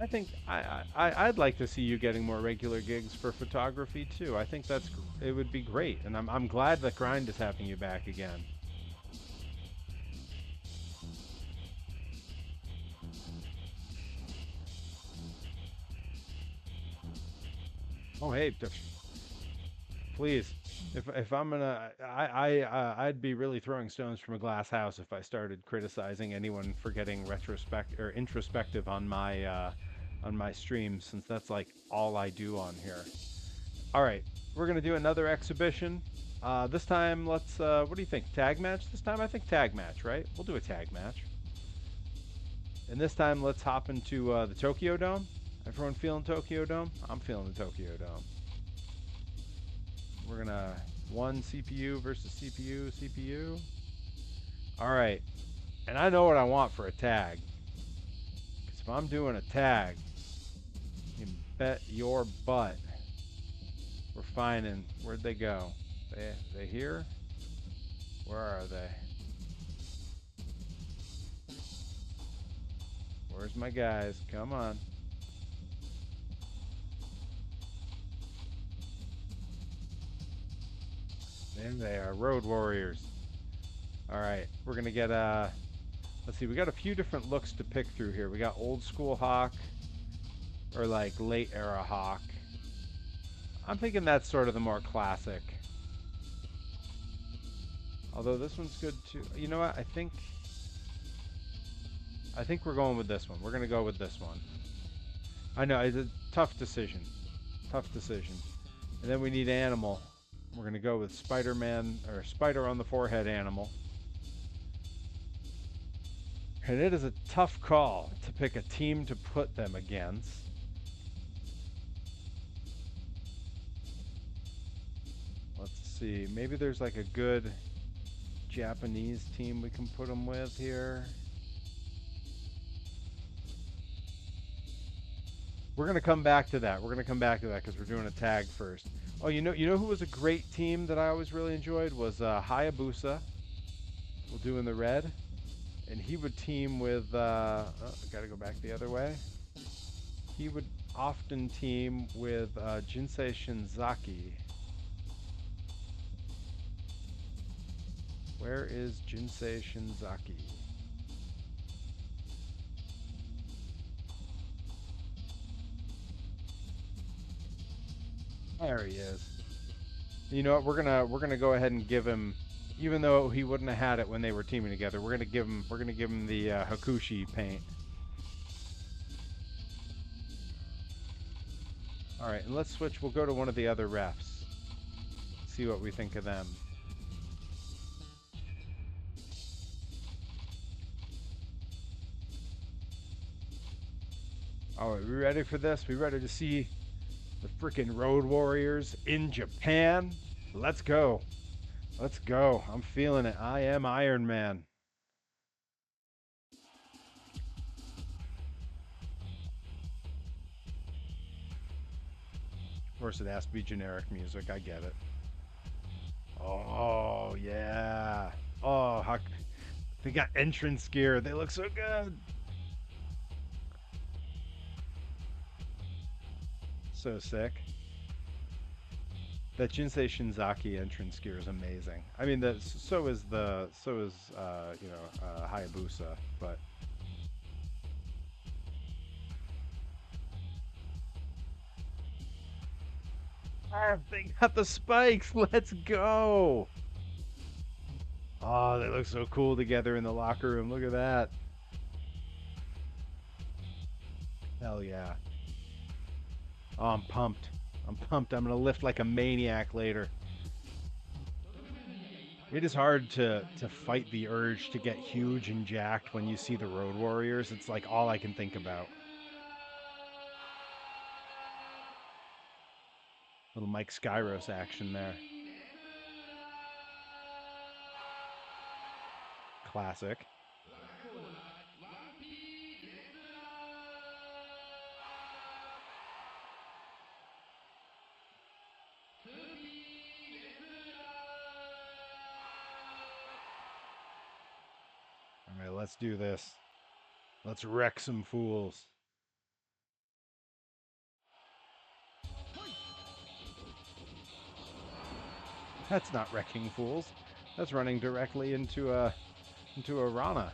I think I'd like to see you getting more regular gigs for photography too. I think it would be great, and I'm glad that Grind is having you back again. Oh hey, please, if I'm gonna, I'd be really throwing stones from a glass house if I started criticizing anyone for getting introspective on my streams, since that's like all I do on here. All right, we're gonna do another exhibition. This time, let's. What do you think? Tag match this time? I think tag match, right? We'll do a tag match. And this time, let's hop into the Tokyo Dome. Everyone feeling Tokyo Dome? I'm feeling the Tokyo Dome. We're gonna one CPU versus CPU. All right, and I know what I want for a tag. Because if I'm doing a tag, you can bet your butt we're finding. Where'd they go? They here? Where are they? Where's my guys? Come on. There they are, Road Warriors. All right, we're gonna get let's see, we got a few different looks to pick through here. We got old school Hawk, or like late era Hawk. I'm thinking that's sort of the more classic. Although this one's good too. You know what? I think we're going with this one. We're gonna go with this one. I know it's a tough decision. Tough decision. And then we need Animal. We're gonna go with Spider-Man, or Spider on the Forehead Animal. And it is a tough call to pick a team to put them against. Let's see, maybe there's like a good Japanese team we can put them with here. We're gonna come back to that. We're gonna come back to that because we're doing a tag first. Oh, you know who was a great team that I always really enjoyed was Hayabusa. We'll do in the red, and he would team with. Oh, gotta go back the other way. He would often team with Jinsei Shinzaki. Where is Jinsei Shinzaki? There he is. You know what? We're gonna go ahead and give him, even though he wouldn't have had it when they were teaming together. We're gonna give him the Hakushi paint. All right, and let's switch. We'll go to one of the other refs. See what we think of them. All right, we ready for this? We ready to see the freaking Road Warriors in Japan? Let's go. Let's go. I'm feeling it. I am Iron Man. Of course, it has to be generic music. I get it. Oh, yeah. Oh, they got entrance gear. They look so good. So sick. That Jinsei Shinzaki entrance gear is amazing. I mean, so is Hayabusa, but they got the spikes. Let's go. Oh, they look so cool together in the locker room. Look at that. Hell yeah. Oh, I'm pumped. I'm pumped. I'm going to lift like a maniac later. It is hard to fight the urge to get huge and jacked when you see the Road Warriors. It's like all I can think about. Little Mike Skyros action there. Classic. All right, let's do this. Let's wreck some fools. That's not wrecking fools. That's running directly into a Rana.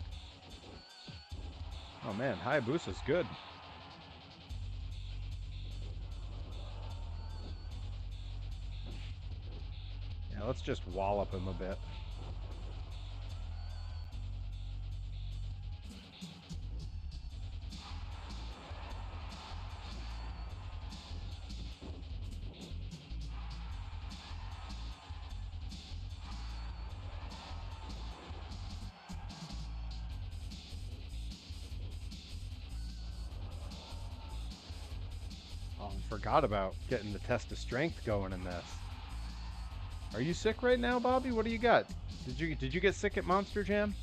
Oh man, Hayabusa's good. Yeah, let's just wallop him a bit. Oh, I forgot about getting the test of strength going in this. Are you sick right now, Bobby? What do you got? Did you get sick at Monster Jam?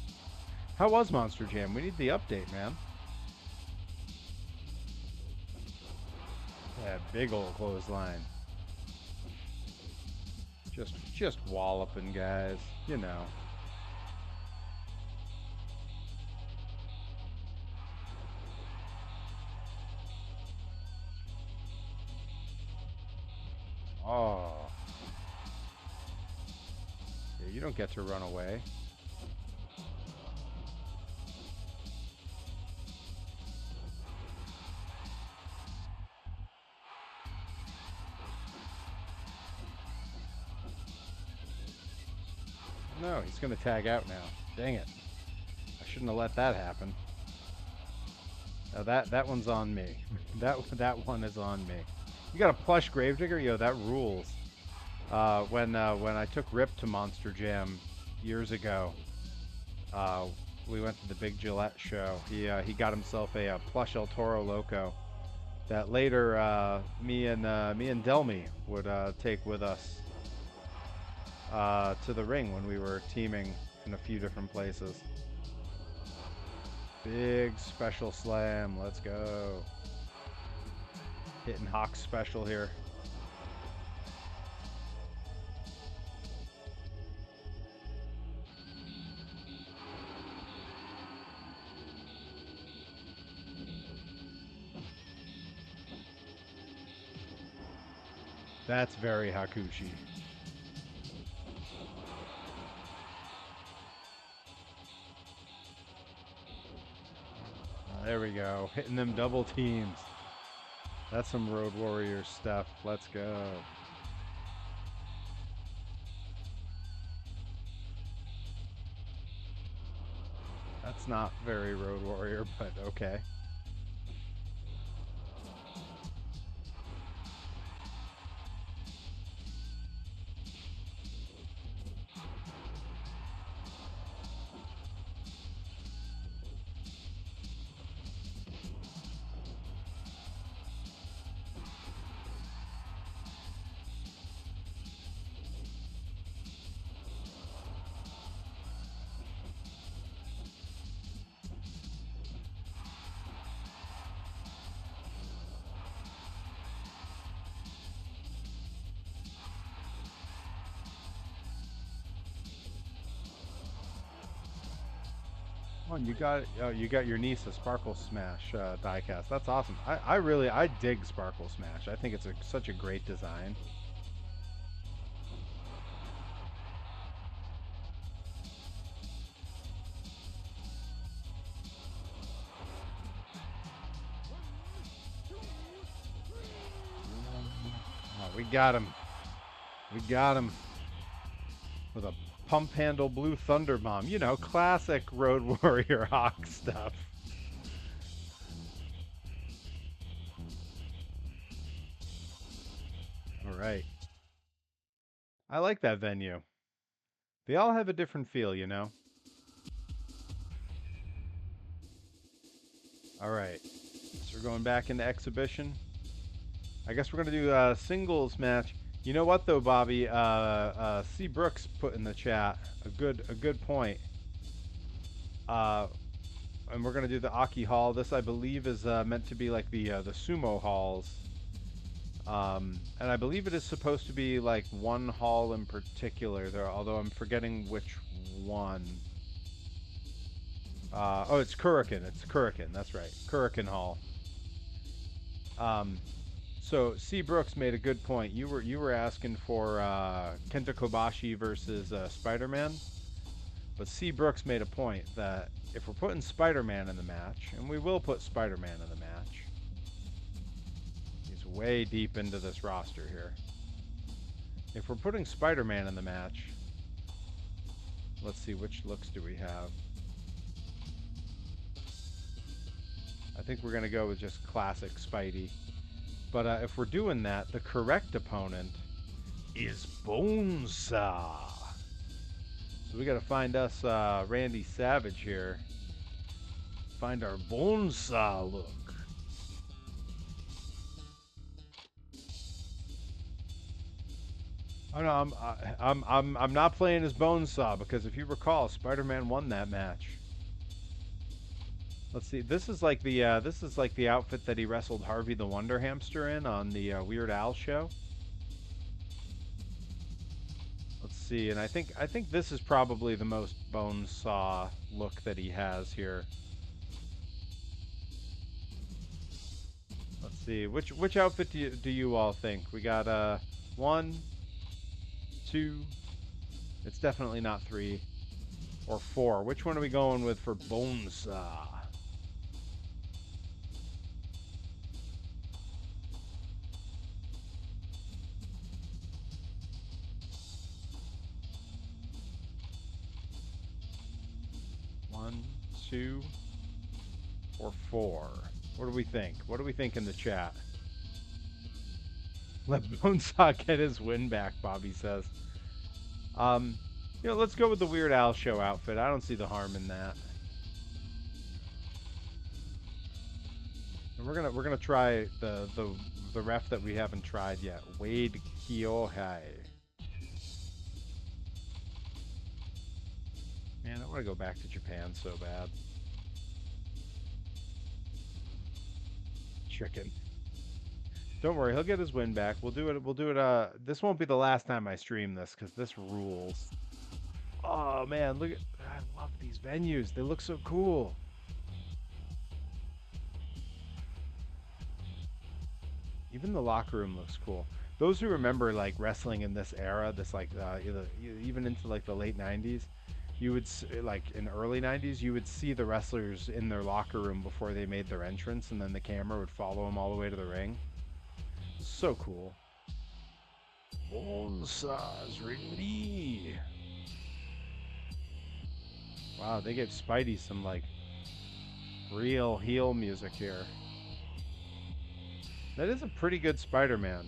How was Monster Jam? We need the update, man. Yeah, big old clothesline. Just walloping guys, you know. Oh. Yeah, you don't get to run away. No, he's gonna tag out now. Dang it. I shouldn't have let that happen. Now that one's on me. that one is on me. You got a plush Gravedigger? Yo, that rules. When I took Rip to Monster Jam years ago, we went to the Big Gillette show. He got himself a plush El Toro Loco that later me and Delmy would take with us to the ring when we were teaming in a few different places. Big special slam. Let's go. Hitting Hawk special here. That's very Hakushi. There we go. Hitting them double teams. That's some Road Warrior stuff. Let's go. That's not very Road Warrior, but okay. Oh, and you got your niece a Sparkle Smash diecast. That's awesome. I dig Sparkle Smash. I think it's such a great design. Oh, we got him. We got him with a pump handle blue thunder bomb. You know, classic Road Warrior Hawk stuff. All right. I like that venue. They all have a different feel, you know. All right. So we're going back into exhibition. I guess we're gonna do a singles match. You know what though, Bobby? C. Brooks put in the chat a good point. Uh, and we're gonna do the Aki Hall. This I believe is meant to be like the sumo halls. And I believe it is supposed to be like one hall in particular there, although I'm forgetting which one. Oh, it's Kurikan. It's Kurikan. That's right. Kurikan Hall. Um, so C. Brooks made a good point. You were asking for Kenta Kobashi versus Spider-Man, but C. Brooks made a point that if we're putting Spider-Man in the match, and we will put Spider-Man in the match, he's way deep into this roster here. If we're putting Spider-Man in the match, let's see, which looks do we have? I think we're going to go with just classic Spidey. But if we're doing that, the correct opponent is Bonesaw. So we got to find us Randy Savage here. Find our Bonesaw look. Oh no, I'm not playing as Bonesaw because if you recall, Spider-Man won that match. Let's see. This is like the outfit that he wrestled Harvey the Wonder Hamster in on the Weird Al show. Let's see, and I think this is probably the most Bonesaw look that he has here. Let's see, which outfit do you all think? We got 1, 2. It's definitely not 3 or 4. Which one are we going with for Bonesaw? One, 2, or 4. What do we think? What do we think in the chat? Let Bonesaw get his win back, Bobby says. You know, let's go with the Weird Al show outfit. I don't see the harm in that. And we're gonna try the ref that we haven't tried yet, Wade Kyohei. Man, I want to go back to Japan so bad. Chicken. Don't worry, he'll get his win back. We'll do it. We'll do it. This won't be the last time I stream this because this rules. Oh man, look at! I love these venues. They look so cool. Even the locker room looks cool. Those who remember like wrestling in this era, this like even into like the late '90s, you would like in early '90s, you would see the wrestlers in their locker room before they made their entrance, and then the camera would follow them all the way to the ring. So cool. Bonsai's ready. Wow, they gave Spidey some like real heel music here. That is a pretty good Spider-Man.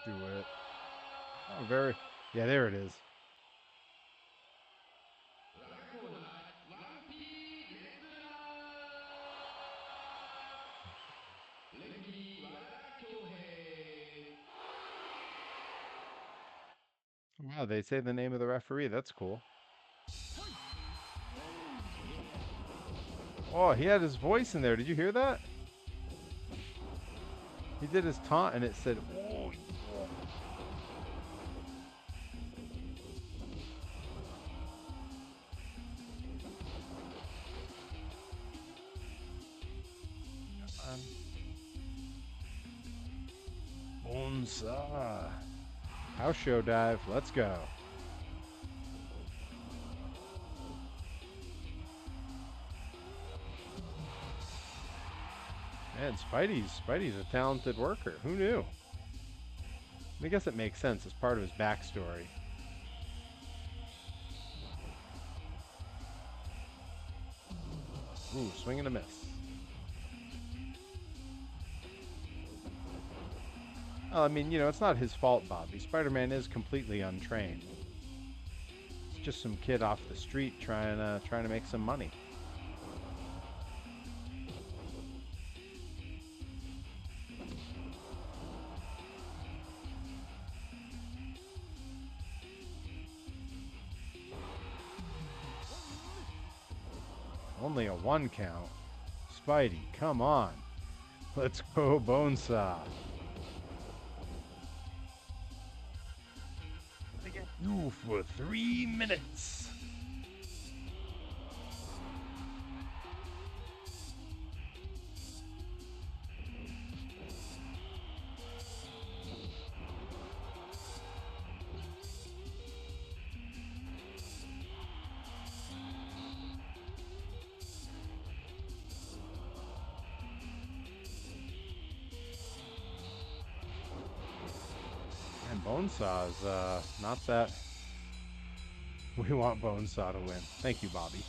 Do it. Oh, very. Yeah, there it is. Wow, they say the name of the referee. That's cool. Oh, he had his voice in there. Did you hear that? He did his taunt and it said, oh. Bonsa. House show dive. Let's go. Man, Spidey's a talented worker. Who knew? I guess it makes sense as part of his backstory. Ooh, swing and a miss. Well, I mean, you know, it's not his fault, Bobby. Spider-Man is completely untrained. It's just some kid off the street trying to make some money. Only a 1 count. Spidey, come on. Let's go, Bonesaw. I get you for 3 minutes. Bonesaw is not that. We want Bonesaw to win. Thank you, Bobby.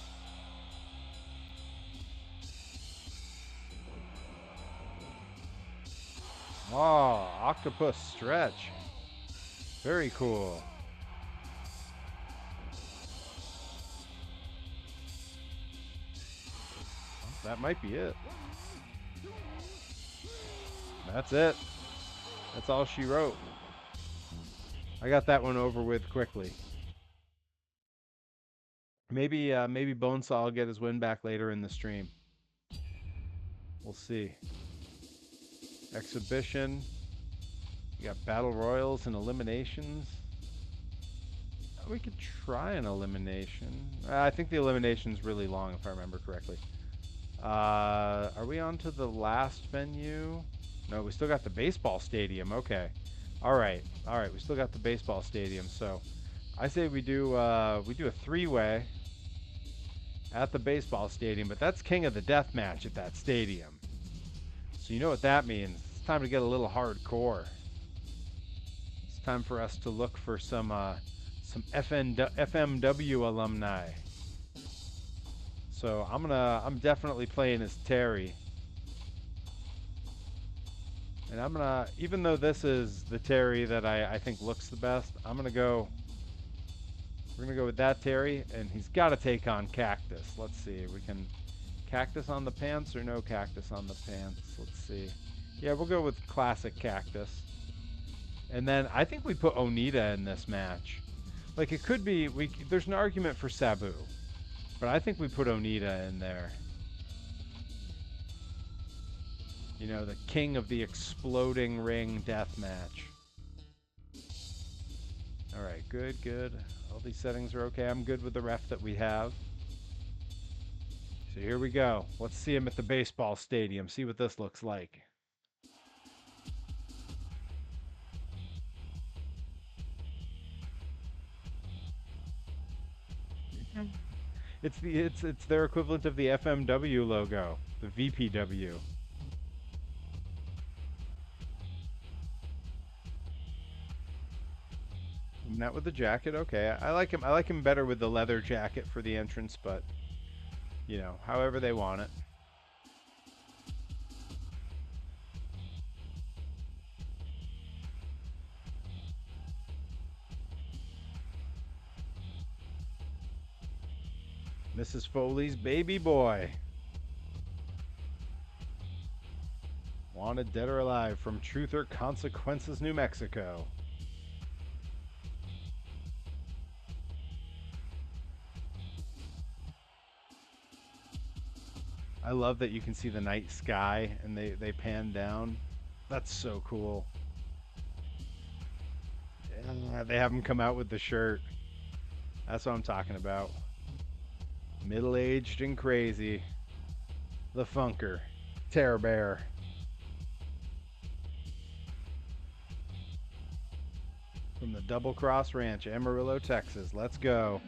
Oh, octopus stretch. Very cool. That might be it. That's it. That's all she wrote. I got that one over with quickly. Maybe Bonesaw will get his win back later in the stream. We'll see. Exhibition. You got battle royals and eliminations. We could try an elimination. I think the elimination's really long, if I remember correctly. Are we on to the last venue? No, we still got the baseball stadium. Okay. All right. We still got the baseball stadium. So, I say we do a 3-way at the baseball stadium. But that's King of the Death match at that stadium. So you know what that means. It's time to get a little hardcore. It's time for us to look for some FMW alumni. So I'm definitely playing as Terry. And even though this is the Terry that I think looks the best, we're gonna go with that Terry, and he's got to take on Cactus. Let's see, we can Cactus on the pants or no Cactus on the pants. Let's see. Yeah, we'll go with classic Cactus. And then I think we put Onita in this match. Like, it could be there's an argument for Sabu, but I think we put Onita in there. You know, the king of the exploding ring death match. All right, good. All these settings are okay. I'm good with the ref that we have. So here we go. Let's see him at the baseball stadium. See what this looks like. It's their equivalent of the FMW logo, the VPW. Not with the jacket, okay. I like him better with the leather jacket for the entrance, but you know, however they want it. Mrs. Foley's baby boy. Wanted dead or alive from Truth or Consequences, New Mexico. I love that you can see the night sky and they pan down. That's so cool. Yeah, they have him come out with the shirt. That's what I'm talking about. Middle-aged and crazy. The Funker. Terror Bear. From the Double Cross Ranch, Amarillo, Texas. Let's go.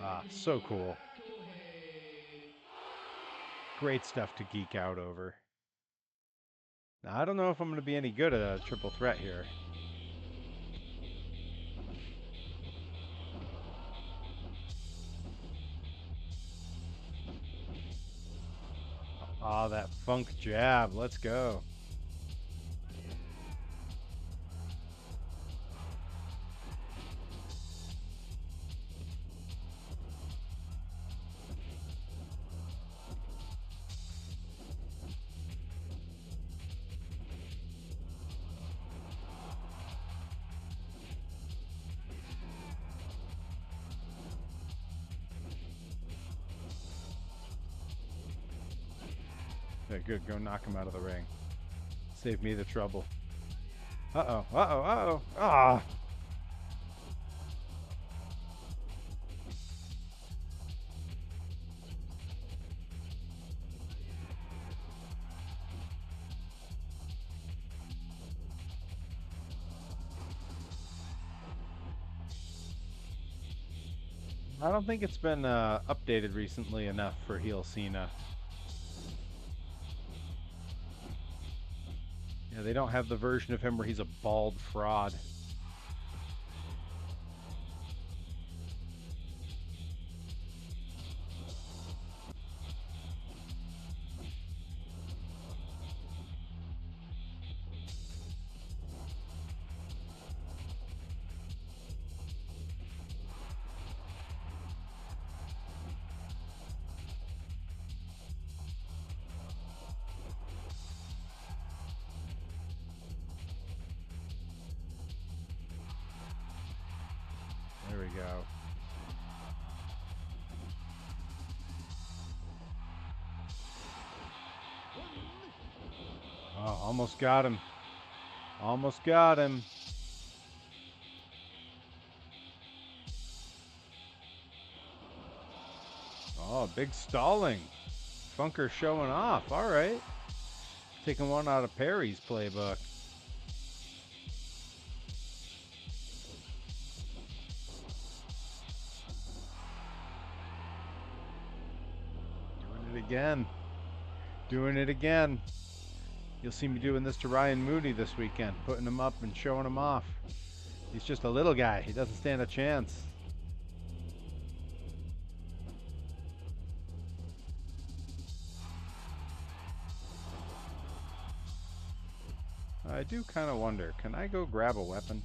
Ah, so cool. Great stuff to geek out over. Now, I don't know if I'm going to be any good at a triple threat here. Ah, that funk jab. Let's go. Okay, good. Go knock him out of the ring. Save me the trouble. Uh-oh. Uh-oh. Uh-oh. Ah! I don't think it's been updated recently enough for heel Cena. Yeah, they don't have the version of him where he's a bald fraud. There we go. Oh, almost got him. Almost got him. Oh, big stalling. Funker showing off. All right. Taking one out of Perry's playbook. Doing it again. Doing it again. You'll see me doing this to Ryan Mooney this weekend, putting him up and showing him off. He's just a little guy. He doesn't stand a chance. I do kind of wonder, can I go grab a weapon?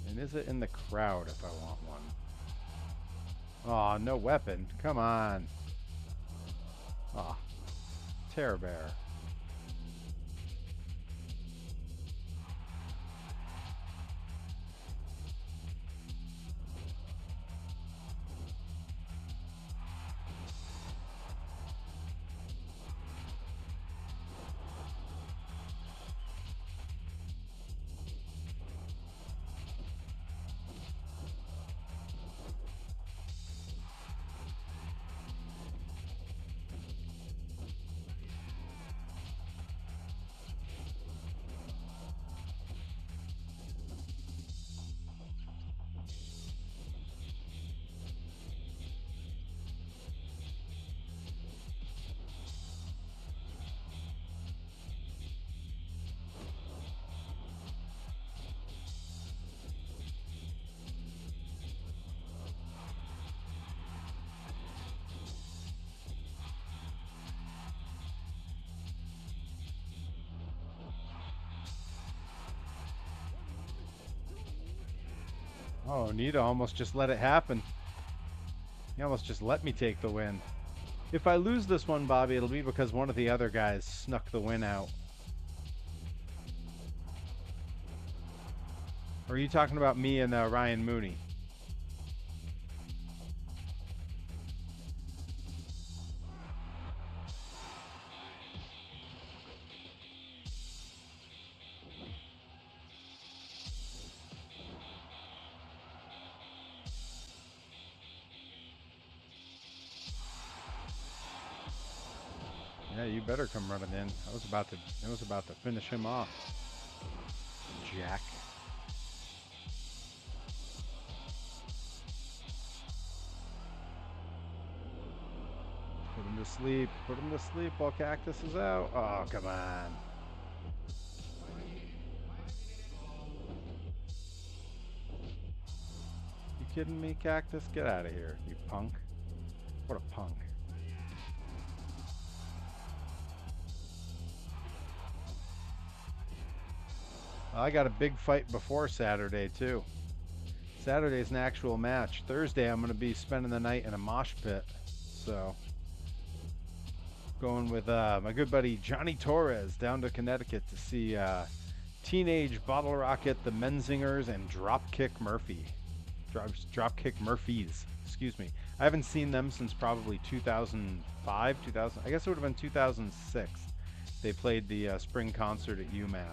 And is it in the crowd if I want one? Aw, no weapon. Come on. Aw. Terror Bear. Oh, Nita almost just let it happen. He almost just let me take the win. If I lose this one, Bobby, it'll be because one of the other guys snuck the win out. Or are you talking about me and Ryan Mooney? Yeah, you better come running in. I was about to finish him off. Jack. Put him to sleep. Put him to sleep while Cactus is out. Oh, come on. You kidding me, Cactus? Get out of here, you punk. What a punk. I got a big fight before Saturday, too. Saturday's an actual match. Thursday, I'm going to be spending the night in a mosh pit. So, going with my good buddy Johnny Torres down to Connecticut to see Teenage Bottle Rocket, the Menzingers, and Dropkick Murphy. Dropkick Murphys, excuse me. I haven't seen them since probably 2005, 2000. I guess it would have been 2006. They played the spring concert at UMass.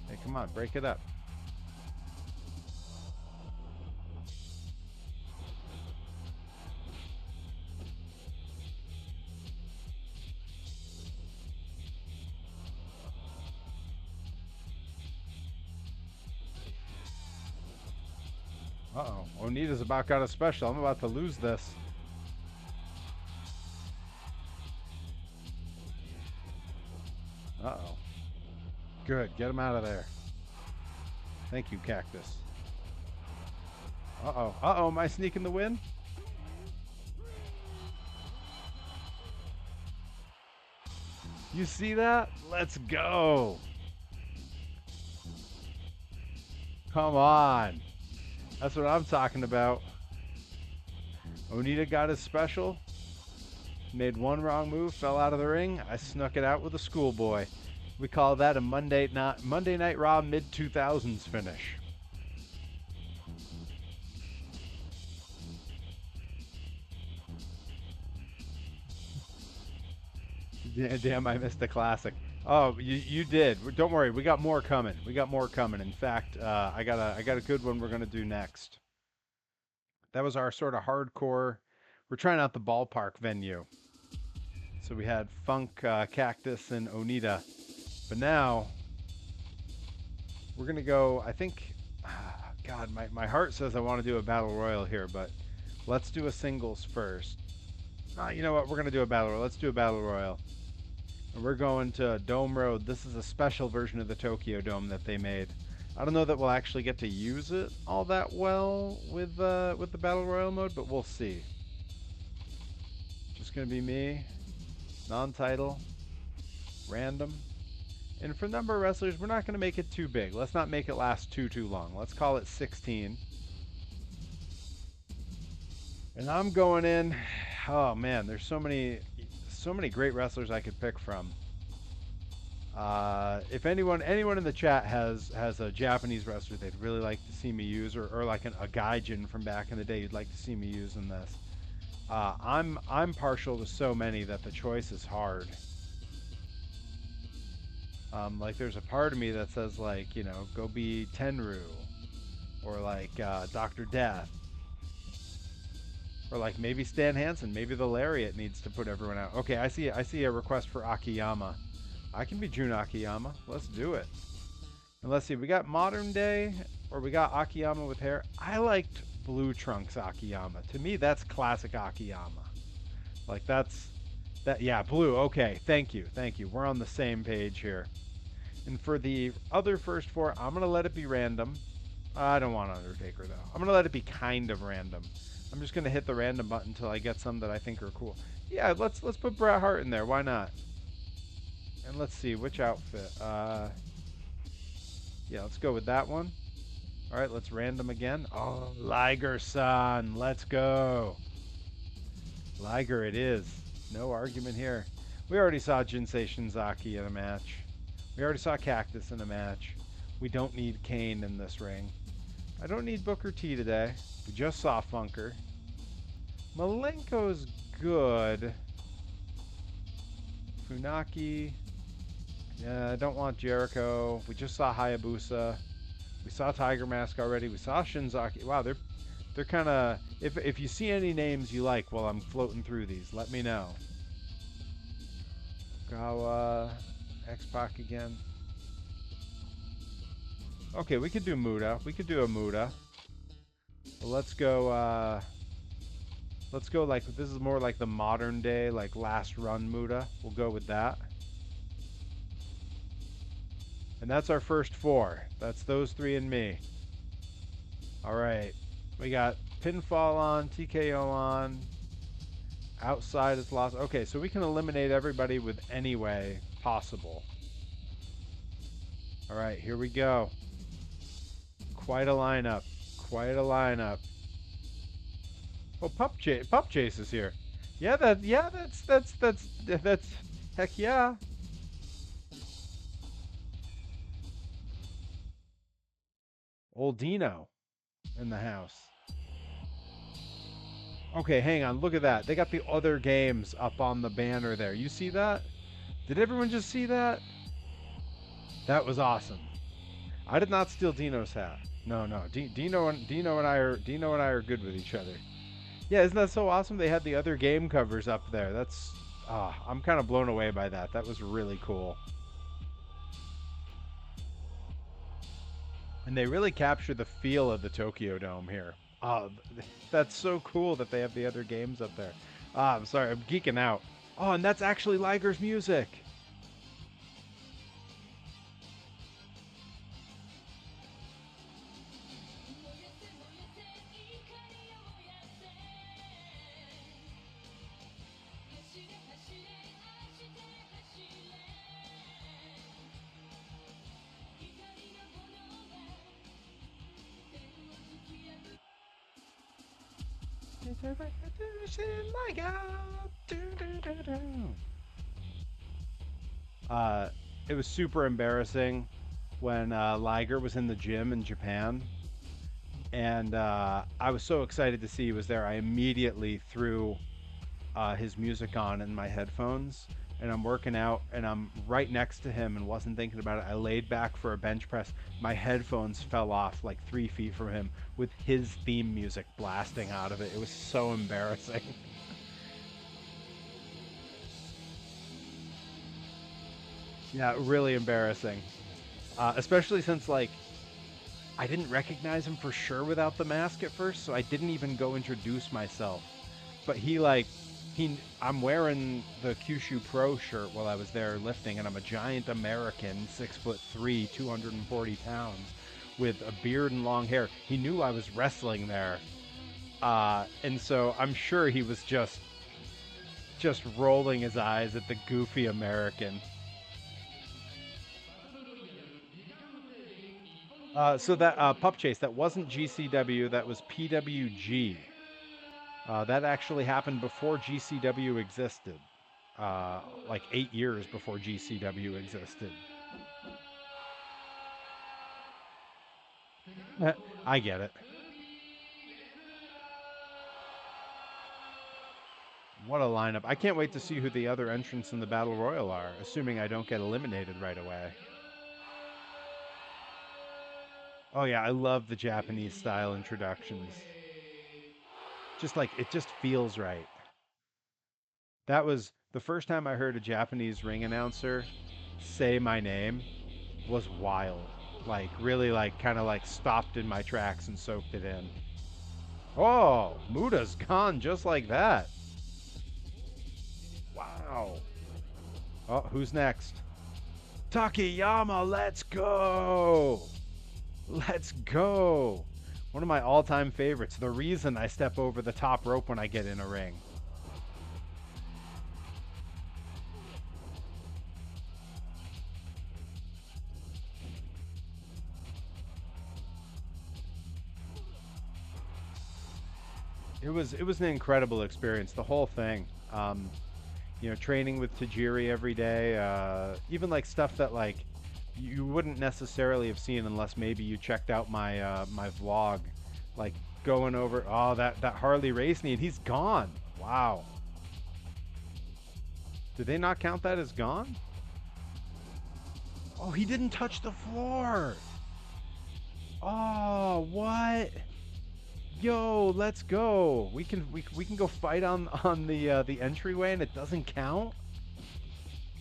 Hey, come on, break it up. Uh-oh. Onita's about got a special. I'm about to lose this. Uh-oh. Good. Get him out of there. Thank you, Cactus. Uh-oh. Uh-oh. Am I sneaking the win? You see that? Let's go. Come on. That's what I'm talking about. Onita got his special. Made one wrong move, fell out of the ring. I snuck it out with a schoolboy. We call that a Monday Night Raw mid-2000s finish. Yeah, damn, I missed the classic. Oh, you did. Don't worry, we got more coming. We got more coming. In fact, I got a good one we're gonna do next. That was our sort of hardcore. We're trying out the ballpark venue. So we had Funk, Cactus, and Onita. But now, we're going to go, I think, God, my heart says I want to do a Battle Royal here, but let's do a singles first. You know what, we're going to do a Battle Royal. Let's do a Battle Royal. And we're going to Dome Road. This is a special version of the Tokyo Dome that they made. I don't know that we'll actually get to use it all that well with the Battle Royal mode, but we'll see. Just going to be me, non-title, random. And for number of wrestlers, we're not going to make it too big. Let's not make it last too long. Let's call it 16. And I'm going in. Oh man, there's so many great wrestlers I could pick from. If anyone in the chat has a Japanese wrestler they'd really like to see me use, or like a gaijin from back in the day you'd like to see me use in this, I'm partial to so many that the choice is hard. Like there's a part of me that says, like, you know, go be Tenru, or like Dr. Death, or like maybe Stan Hansen. Maybe the Lariat needs to put everyone out. Okay, I see a request for Akiyama. I can be Jun Akiyama. Let's do it. And let's see, we got modern day, or we got Akiyama with hair. I liked Blue Trunks Akiyama. To me, that's classic Akiyama. Like yeah, blue. Okay, thank you. We're on the same page here. And for the other first four, I'm going to let it be random. I don't want Undertaker, though. I'm going to let it be kind of random. I'm just going to hit the random button until I get some that I think are cool. Yeah, let's put Bret Hart in there. Why not? And let's see, which outfit? Yeah, let's go with that one. All right, let's random again. Oh, Liger-san. Let's go. Liger it is. No argument here. We already saw Jinsei Shinzaki in a match. We already saw Cactus in a match. We don't need Kane in this ring. I don't need Booker T today. We just saw Funker. Malenko's good. Funaki. Yeah, I don't want Jericho. We just saw Hayabusa. We saw Tiger Mask already. We saw Shinzaki. Wow, they're kind of... If you see any names you like while I'm floating through these, let me know. Gawa, X-Pac again. Okay, we could do Muda. We could do a Muda. Well, let's go like, this is more like the modern day, like last run Muda. We'll go with that. And that's our first four. That's those three and me. All right. We got Pinfall on, TKO on. Outside is lost. Okay, so we can eliminate everybody with any way possible. All right, here we go. Quite a lineup. Quite a lineup. Oh, Pup Chase is here. Yeah, that's heck yeah. Old Dino in the house. Okay, hang on. Look at that. They got the other games up on the banner there. You see that? Did everyone just see that? That was awesome. I did not steal Dino's hat. No. Dino and I are good with each other. Yeah, isn't that so awesome? They had the other game covers up there. That's I'm kind of blown away by that. That was really cool. And they really capture the feel of the Tokyo Dome here. That's so cool that they have the other games up there. I'm sorry, I'm geeking out. Oh, and that's actually Liger's music. It was super embarrassing when Liger was in the gym in Japan, and I was so excited to see he was there. I immediately threw his music on in my headphones, and I'm working out, and I'm right next to him and wasn't thinking about it. I laid back for a bench press. My headphones fell off like 3 feet from him with his theme music blasting out of it. It was so embarrassing. Yeah, really embarrassing. Especially since, like, I didn't recognize him for sure without the mask at first, so I didn't even go introduce myself. But I'm wearing the Kyushu Pro shirt while I was there lifting, and I'm a giant American, 6'3", 240 pounds, with a beard and long hair. He knew I was wrestling there, and so I'm sure he was just rolling his eyes at the goofy American. So that Pup Chase, that wasn't GCW, that was PWG. That actually happened before GCW existed. Like 8 years before GCW existed. I get it. What a lineup. I can't wait to see who the other entrants in the Battle Royal are, assuming I don't get eliminated right away. Oh yeah, I love the Japanese style introductions. Just like, it just feels right. That was the first time I heard a Japanese ring announcer say my name was wild. Like, really, like, kind of like stopped in my tracks and soaked it in. Oh, Muda's gone just like that. Wow. Oh, who's next? Takayama, let's go! Let's go! One of my all-time favorites. The reason I step over the top rope when I get in a ring. It was an incredible experience, the whole thing. You know, training with Tajiri every day, even like stuff that like you wouldn't necessarily have seen unless maybe you checked out my my vlog, like going over that Harley racing, and he's gone. Wow. Did they not count that as gone? Oh, he didn't touch the floor. Oh, what? Yo, let's go. We can go fight on the entryway and it doesn't count?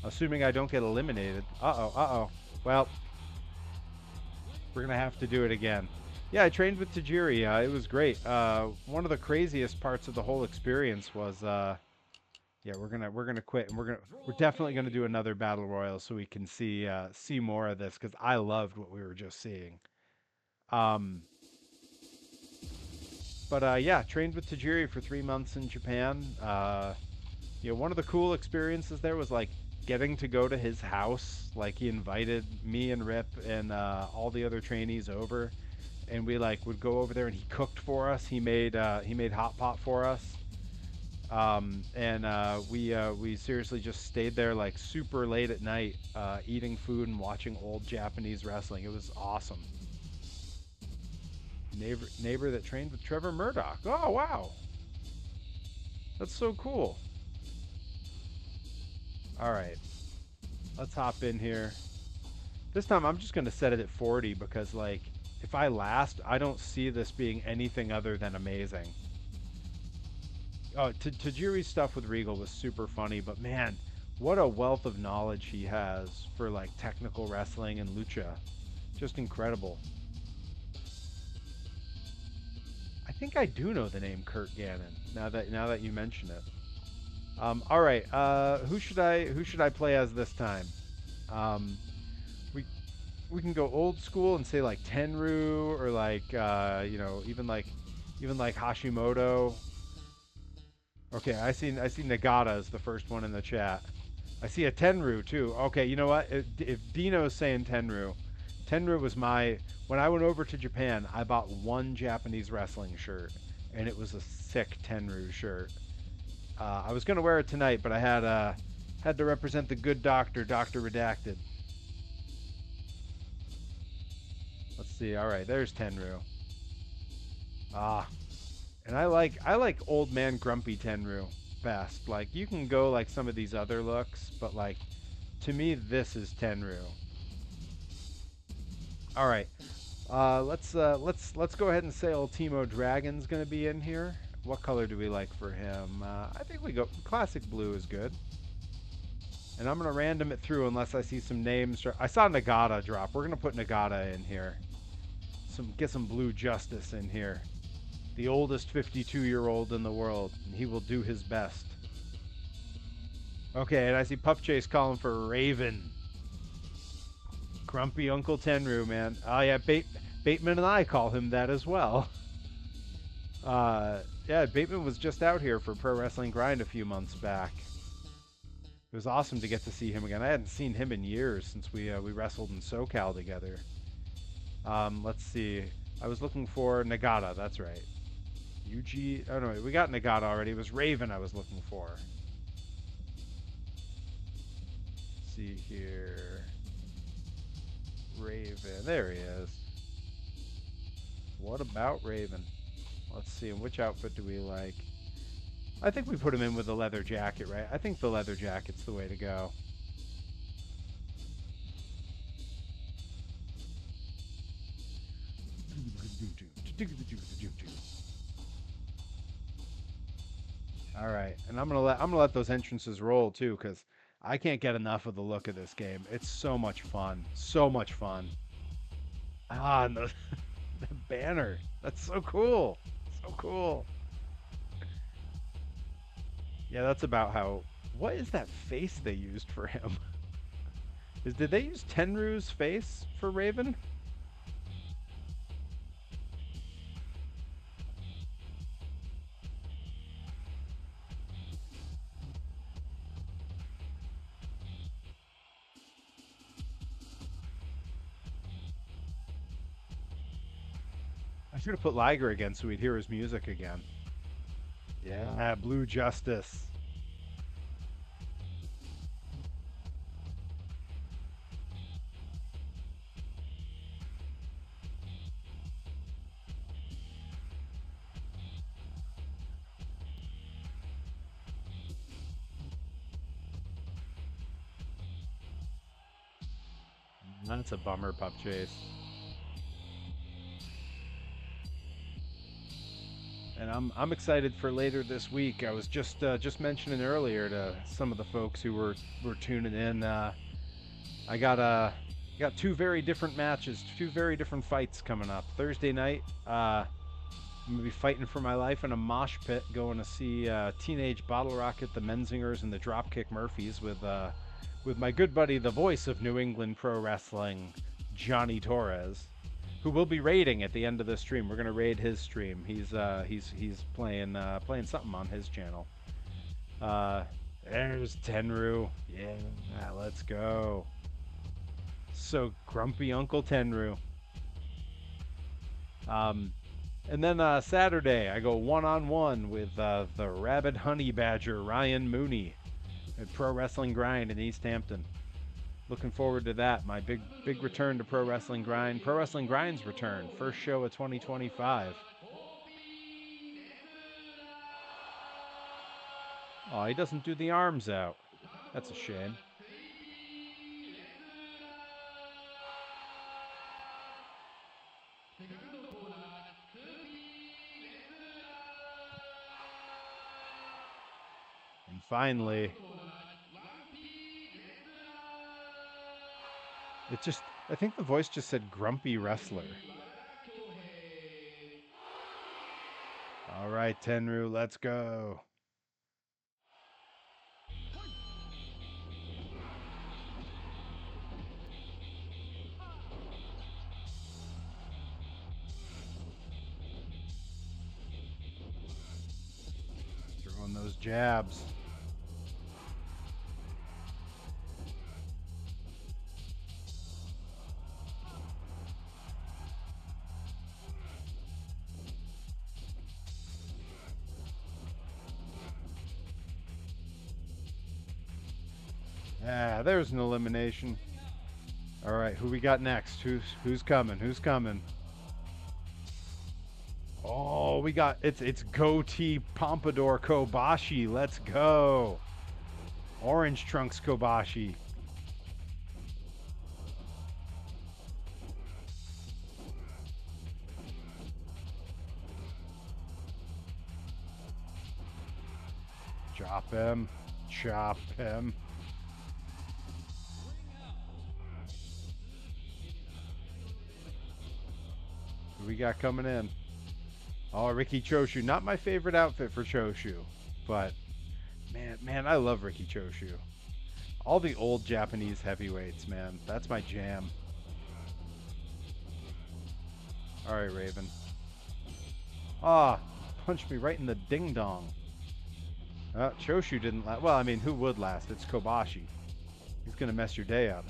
Assuming I don't get eliminated. Uh-oh. Well, we're going to have to do it again. Yeah, I trained with Tajiri. It was great. One of the craziest parts of the whole experience was yeah, we're gonna quit, and we're definitely gonna do another battle royal so we can see more of this, because I loved what we were just seeing. Um, but yeah, trained with Tajiri for 3 months in Japan. You know, one of the cool experiences there was like getting to go to his house. Like he invited me and Rip and all the other trainees over, and we like would go over there and he cooked for us. He made hot pot for us. We seriously just stayed there like super late at night, eating food and watching old Japanese wrestling. It was awesome. Neighbor that trained with Trevor Murdoch. Oh wow, that's so cool. All right, let's hop in here. This time I'm just gonna set it at 40 because like if I last, I don't see this being anything other than amazing. Oh, Tajiri's stuff with Regal was super funny, but man, what a wealth of knowledge he has for like technical wrestling and lucha. Just incredible. I think I do know the name Kurt Gannon now that you mention it. All right, who should I play as this time? Um, we can go old school and say like Tenryu or like you know, even like Hashimoto. Okay, I see Nagata as the first one in the chat. I see a Tenryu too. Okay, you know what? If Dino's saying Tenryu was when I went over to Japan, I bought one Japanese wrestling shirt, and it was a sick Tenryu shirt. I was gonna wear it tonight, but I had to represent the good doctor, Dr. Redacted. Let's see. All right, there's Tenryu. And I like old man grumpy Tenryu best. Like you can go like some of these other looks, but like to me this is Tenryu. All right, let's go ahead and say Ultimo Dragon's gonna be in here. What color do we like for him? I think we go classic blue is good. And I'm gonna random it through unless I see some names. I saw Nagata drop. We're gonna put Nagata in here. Get some Blue Justice in here. The oldest 52-year-old in the world, and he will do his best. Okay, and I see Puff Chase calling for Raven. Grumpy Uncle Tenryu, man. Oh yeah, Bateman and I call him that as well. Yeah, Bateman was just out here for Pro Wrestling Grind a few months back. It was awesome to get to see him again. I hadn't seen him in years since we wrestled in SoCal together. Let's see. I was looking for Nagata, that's right. Yuji, oh no, we got Nagata already. It was Raven I was looking for. Let's see here. Raven, there he is. What about Raven? Let's see, which outfit do we like? I think we put him in with the leather jacket, right? I think the leather jacket's the way to go. All right, and I'm gonna let those entrances roll too, because I can't get enough of the look of this game. It's so much fun, so much fun. And the banner, that's so cool, so cool. Yeah, that's about how. What is that face they used for him? Did they use Tenryu's face for Raven? I should have put Liger again so we'd hear his music again. Yeah, Blue Justice. That's a bummer, Pup Chase. And I'm excited for later this week. I was just mentioning earlier to some of the folks who were tuning in. I got two very different matches, two very different fights coming up. Thursday night, I'm gonna be fighting for my life in a mosh pit, going to see Teenage Bottle Rocket, the Menzingers, and the Dropkick Murphys with my good buddy, the voice of New England Pro Wrestling, Johnny Torres, who will be raiding at the end of the stream. We're gonna raid his stream. He's playing something on his channel. There's Tenru. Yeah, let's go. So grumpy Uncle Tenru. And then Saturday, I go one-on-one with the Rabid Honey Badger, Ryan Mooney, at Pro Wrestling Grind in East Hampton. Looking forward to that. My big return to Pro Wrestling Grind. Pro Wrestling Grind's return. First show of 2025. Oh, he doesn't do the arms out. That's a shame. And finally, I think the voice just said grumpy wrestler. All right, Tenru, let's go. Throwing those jabs. Ah, there's an elimination. All right, who we got next? Who's coming? Who's coming? Oh, we got it's goatee pompadour Kobashi. Let's go. Orange trunks Kobashi. Chop him. Chop him. Who we got coming in? Oh, Ricky Choshu. Not my favorite outfit for Choshu, but man, I love Ricky Choshu. All the old Japanese heavyweights, man. That's my jam. All right, Raven. Ah, punched me right in the ding dong. Choshu didn't last. Well, I mean, who would last? It's Kobashi. He's gonna mess your day up.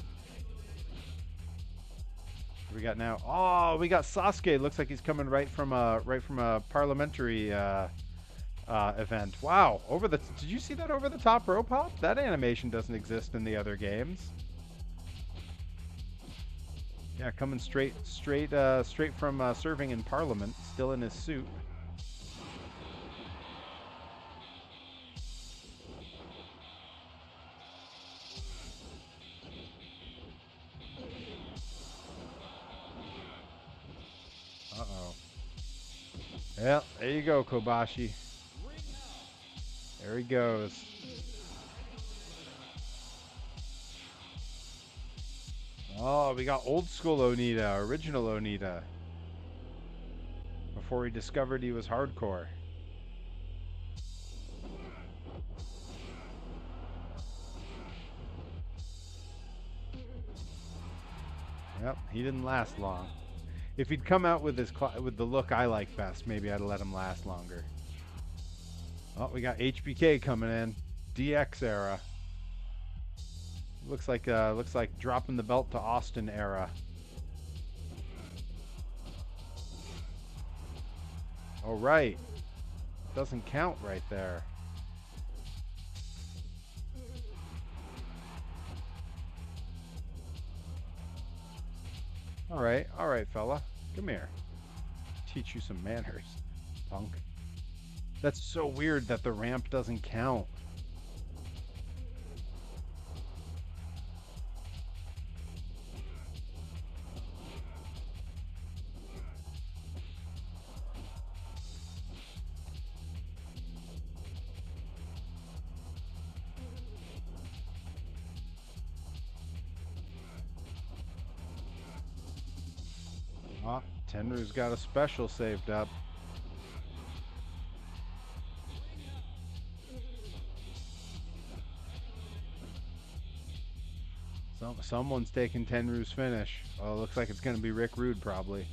What we got now? Oh, we got Sasuke. Looks like he's coming right from a parliamentary event. Wow! Did you see that over the top rope hop? That animation doesn't exist in the other games. Yeah, coming straight from serving in Parliament, still in his suit. Uh-oh. Yeah, there you go, Kobashi. There he goes. Oh, we got old school Onita, original Onita. Before he discovered he was hardcore. Yep, he didn't last long. If he'd come out with with the look I like best, maybe I'd let him last longer. Oh, we got HBK coming in. DX era. Looks like dropping the belt to Austin era. Oh right. Doesn't count right there. All right, fella. Come here. Teach you some manners, punk. That's so weird that the ramp doesn't count. Ah, Tenru's got a special saved up. Someone's taking Tenru's finish. Oh, looks like it's going to be Rick Rude probably.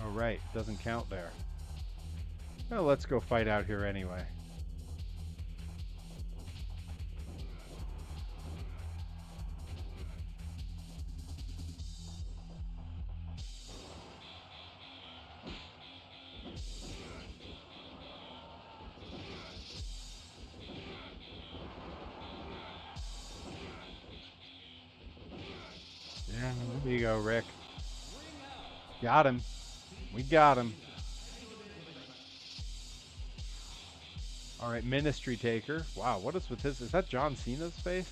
Oh, right. Doesn't count there. Well, let's go fight out here anyway. Yeah, there you go, Rick. Got him. We got him. All right, Ministry Taker. Wow, what is with his? Is that John Cena's face?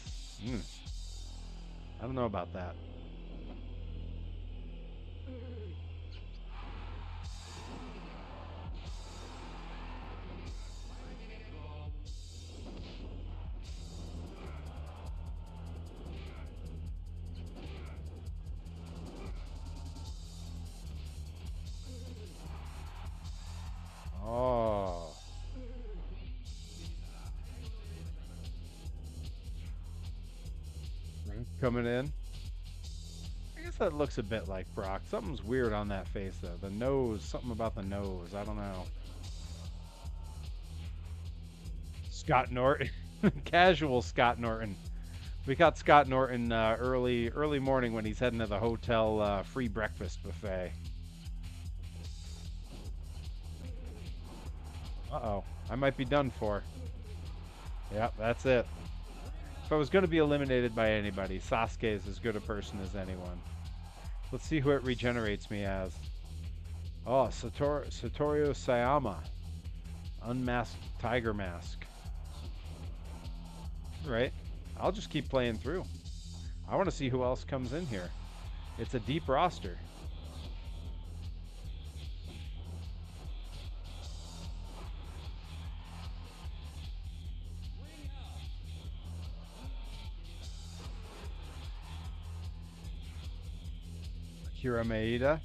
I don't know about that. Oh. Coming in. I guess that looks a bit like Brock. Something's weird on that face, though. The nose, something about the nose. I don't know. Scott Norton. Casual Scott Norton. We got Scott Norton early morning when he's heading to the hotel free breakfast buffet. Uh-oh. I might be done for. Yep, that's it. If I was going to be eliminated by anybody, Sasuke is as good a person as anyone. Let's see who it regenerates me as. Oh, Satoru Sayama. Unmasked Tiger Mask. Right. I'll just keep playing through. I want to see who else comes in here. It's a deep roster. Akira Maeda.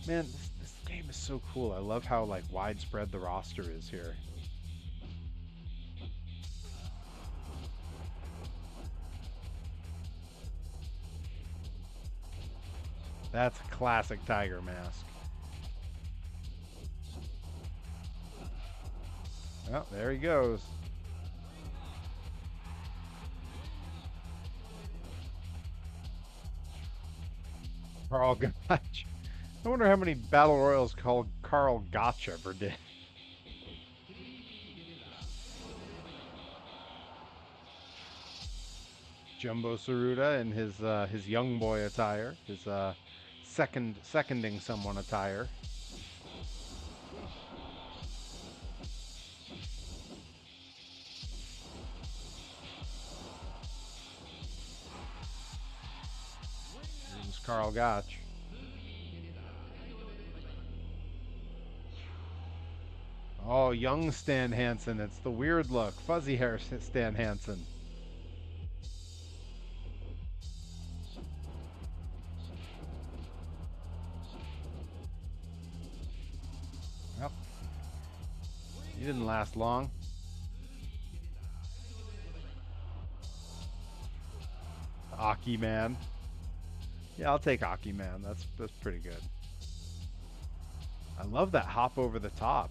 Man, this game is so cool. I love how like widespread the roster is here. That's a classic Tiger Mask. Oh, there he goes. Carl Gotch. I wonder how many battle royals called Carl Gotch ever did. Jumbo Tsuruta in his young boy attire, his seconding someone attire. Here's Carl Gotch. Oh, young Stan Hansen. It's the weird look. Fuzzy hair Stan Hansen. Yep. He didn't last long. Aki Man. Yeah, I'll take Aki Man. That's pretty good. I love that hop over the top.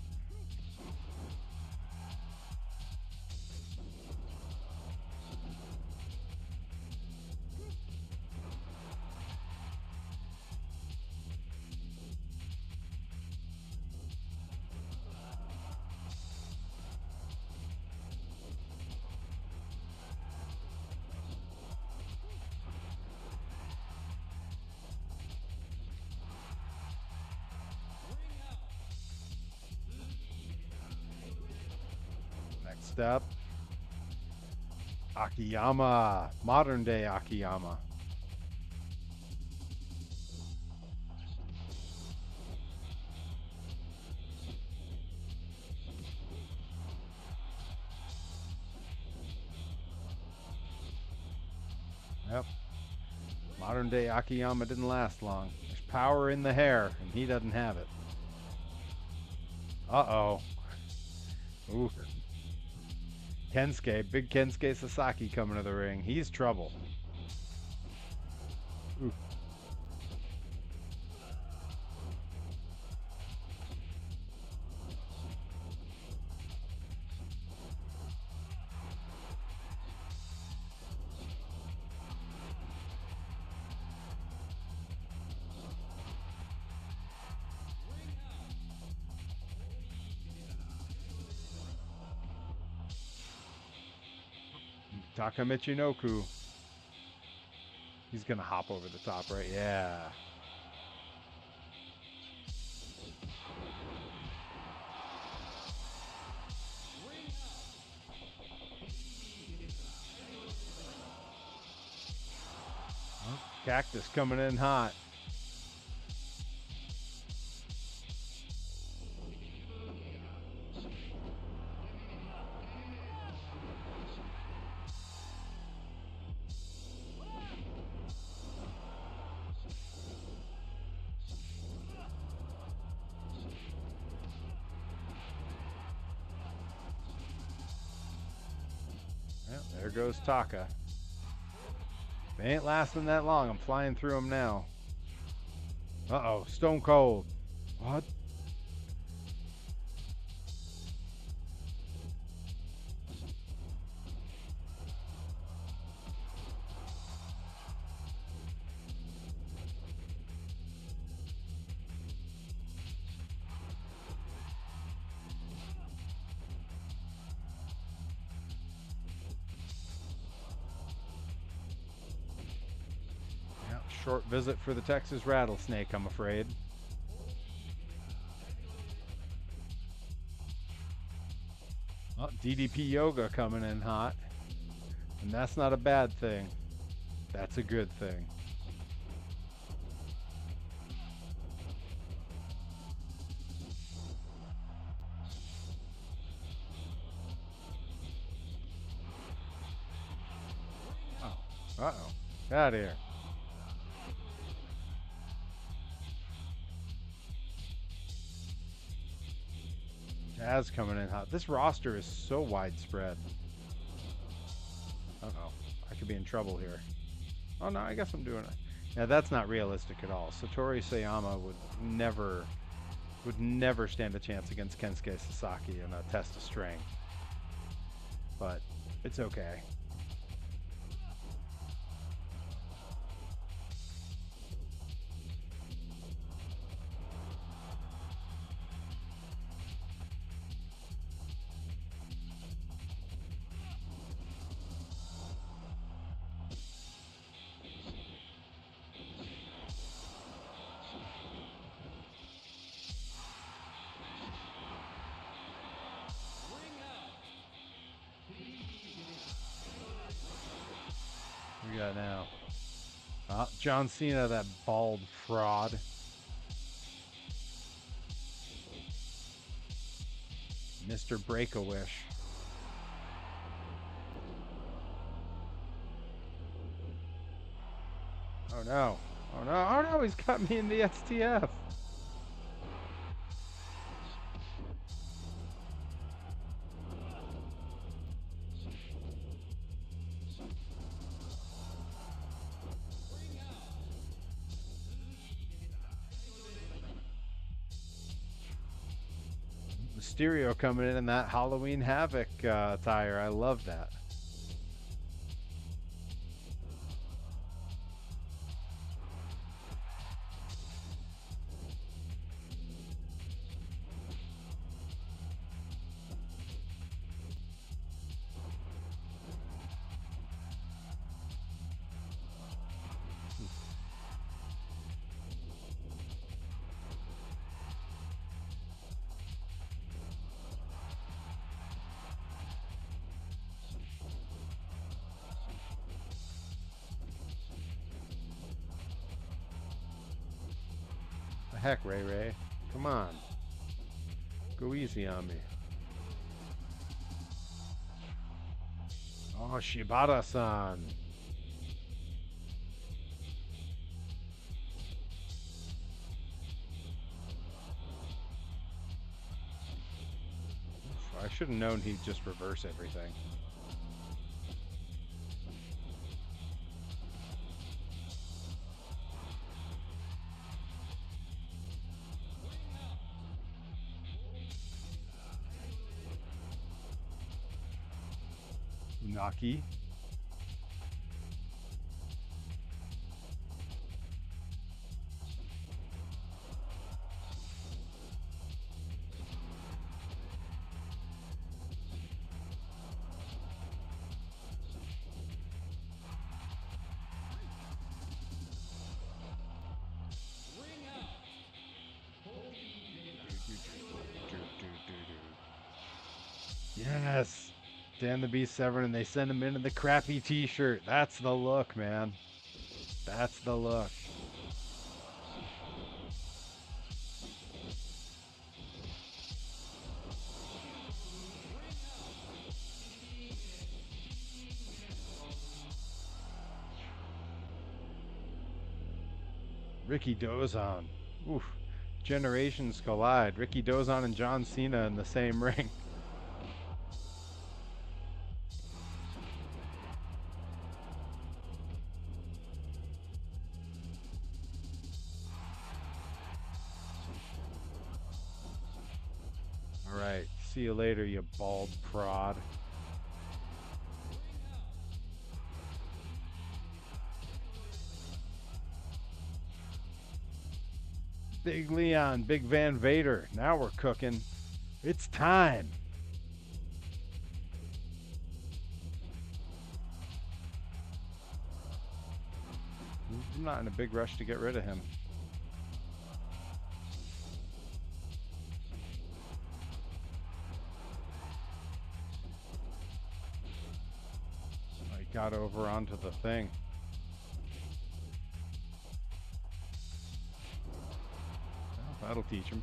Next up, Akiyama. Modern day Akiyama. Yep. Modern day Akiyama didn't last long. There's power in the hair, and he doesn't have it. Uh-oh. Ooh. Kensuke, big Kensuke Sasaki coming to the ring. He's trouble. Ooh. Taka Michinoku. He's gonna hop over the top, right? Yeah. Oh, Cactus coming in hot. There goes Taka. They ain't lasting that long. I'm flying through them now. Uh-oh, Stone Cold. What? Short visit for the Texas Rattlesnake, I'm afraid. Oh, DDP Yoga coming in hot. And that's not a bad thing. That's a good thing. Oh. Uh-oh. Get out of here. Jazz coming in hot. This roster is so widespread. Uh-oh. I could be in trouble here. Oh, no, I guess I'm doing it. Yeah, that's not realistic at all. Satori Sayama would never stand a chance against Kensuke Sasaki in a test of strength. But it's okay. We got now. John Cena, that bald fraud. Mr. Break-A-Wish. Oh no. Oh no. Oh no, he's got me in the STF. Mysterio coming in that Halloween Havoc attire. I love that. The heck, Ray Ray? Come on. Go easy on me. Oh, Shibata-san. I should have known he'd just reverse everything. Naki. Yes. Dan the Beast Severn, and they send him into the crappy t-shirt. That's the look, man. That's the look. Ricky Dozon. Oof. Generations collide. Ricky Dozon and John Cena in the same ring. Alright, see you later, you bald prod. Big Leon, Big Van Vader. Now we're cooking. It's time. I'm not in a big rush to get rid of him. I got over onto the thing. Well, that'll teach him.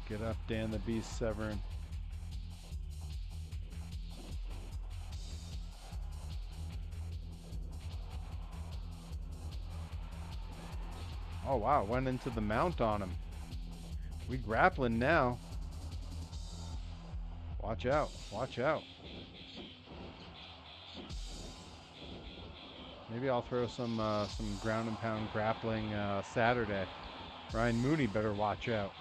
Get up, Dan the Beast Severn. Oh wow, went into the mount on him. We grappling now. Watch out, watch out. Maybe I'll throw some ground and pound grappling Saturday. Ryan Mooney better watch out.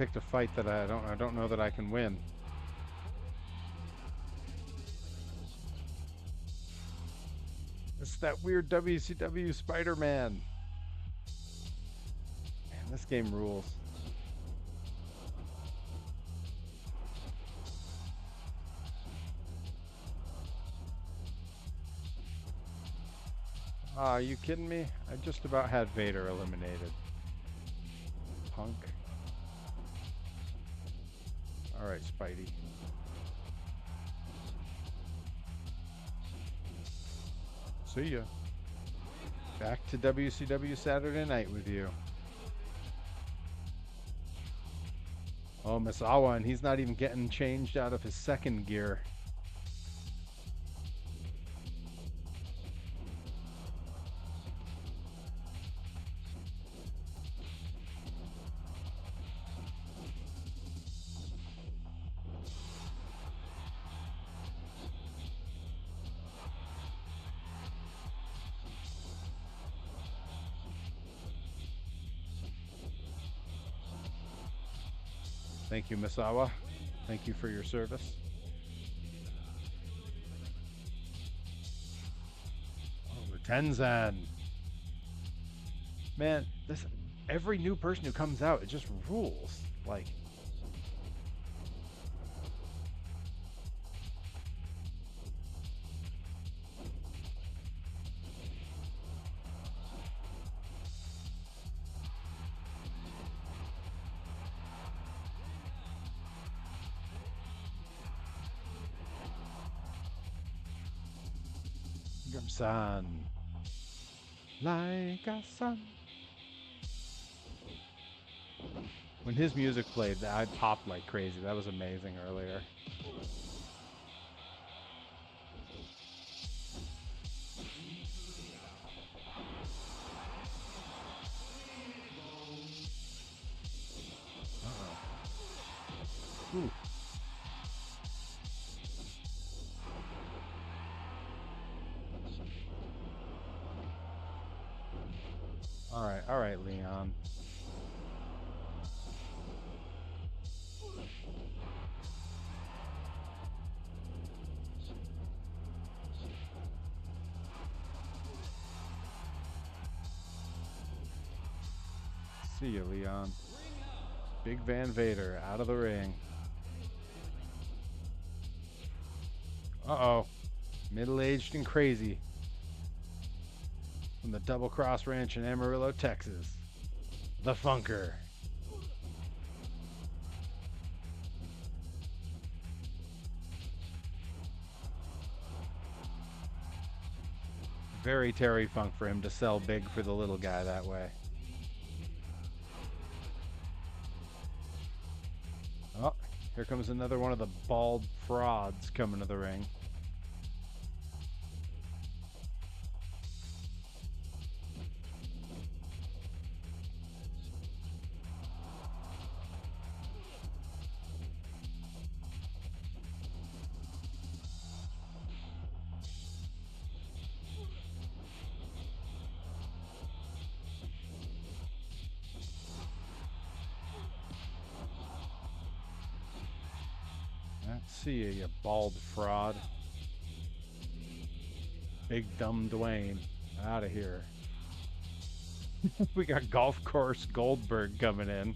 picked a fight that I don't know that I can win. It's that weird WCW Spider-Man. Man, this game rules. Ah, are you kidding me? I just about had Vader eliminated. Punk. Alright, Spidey. See ya. Back to WCW Saturday Night with you. Oh, Misawa, and he's not even getting changed out of his second gear. Thank you, Misawa. Thank you for your service. Oh, Tenzan. Man, this every new person who comes out, it just rules. Like, Gumsan. Like a sun. When his music played, I popped like crazy. That was amazing earlier. Ooh. All right, Leon. See you, Leon. Big Van Vader out of the ring. Uh-oh. Middle-aged and crazy. From the Double Cross Ranch in Amarillo, Texas. The Funker. Very Terry Funk for him to sell big for the little guy that way. Oh, here comes another one of the bald frauds coming to the ring. See you bald fraud. Big dumb Dwayne. Out of here. We got Golf Course Goldberg coming in.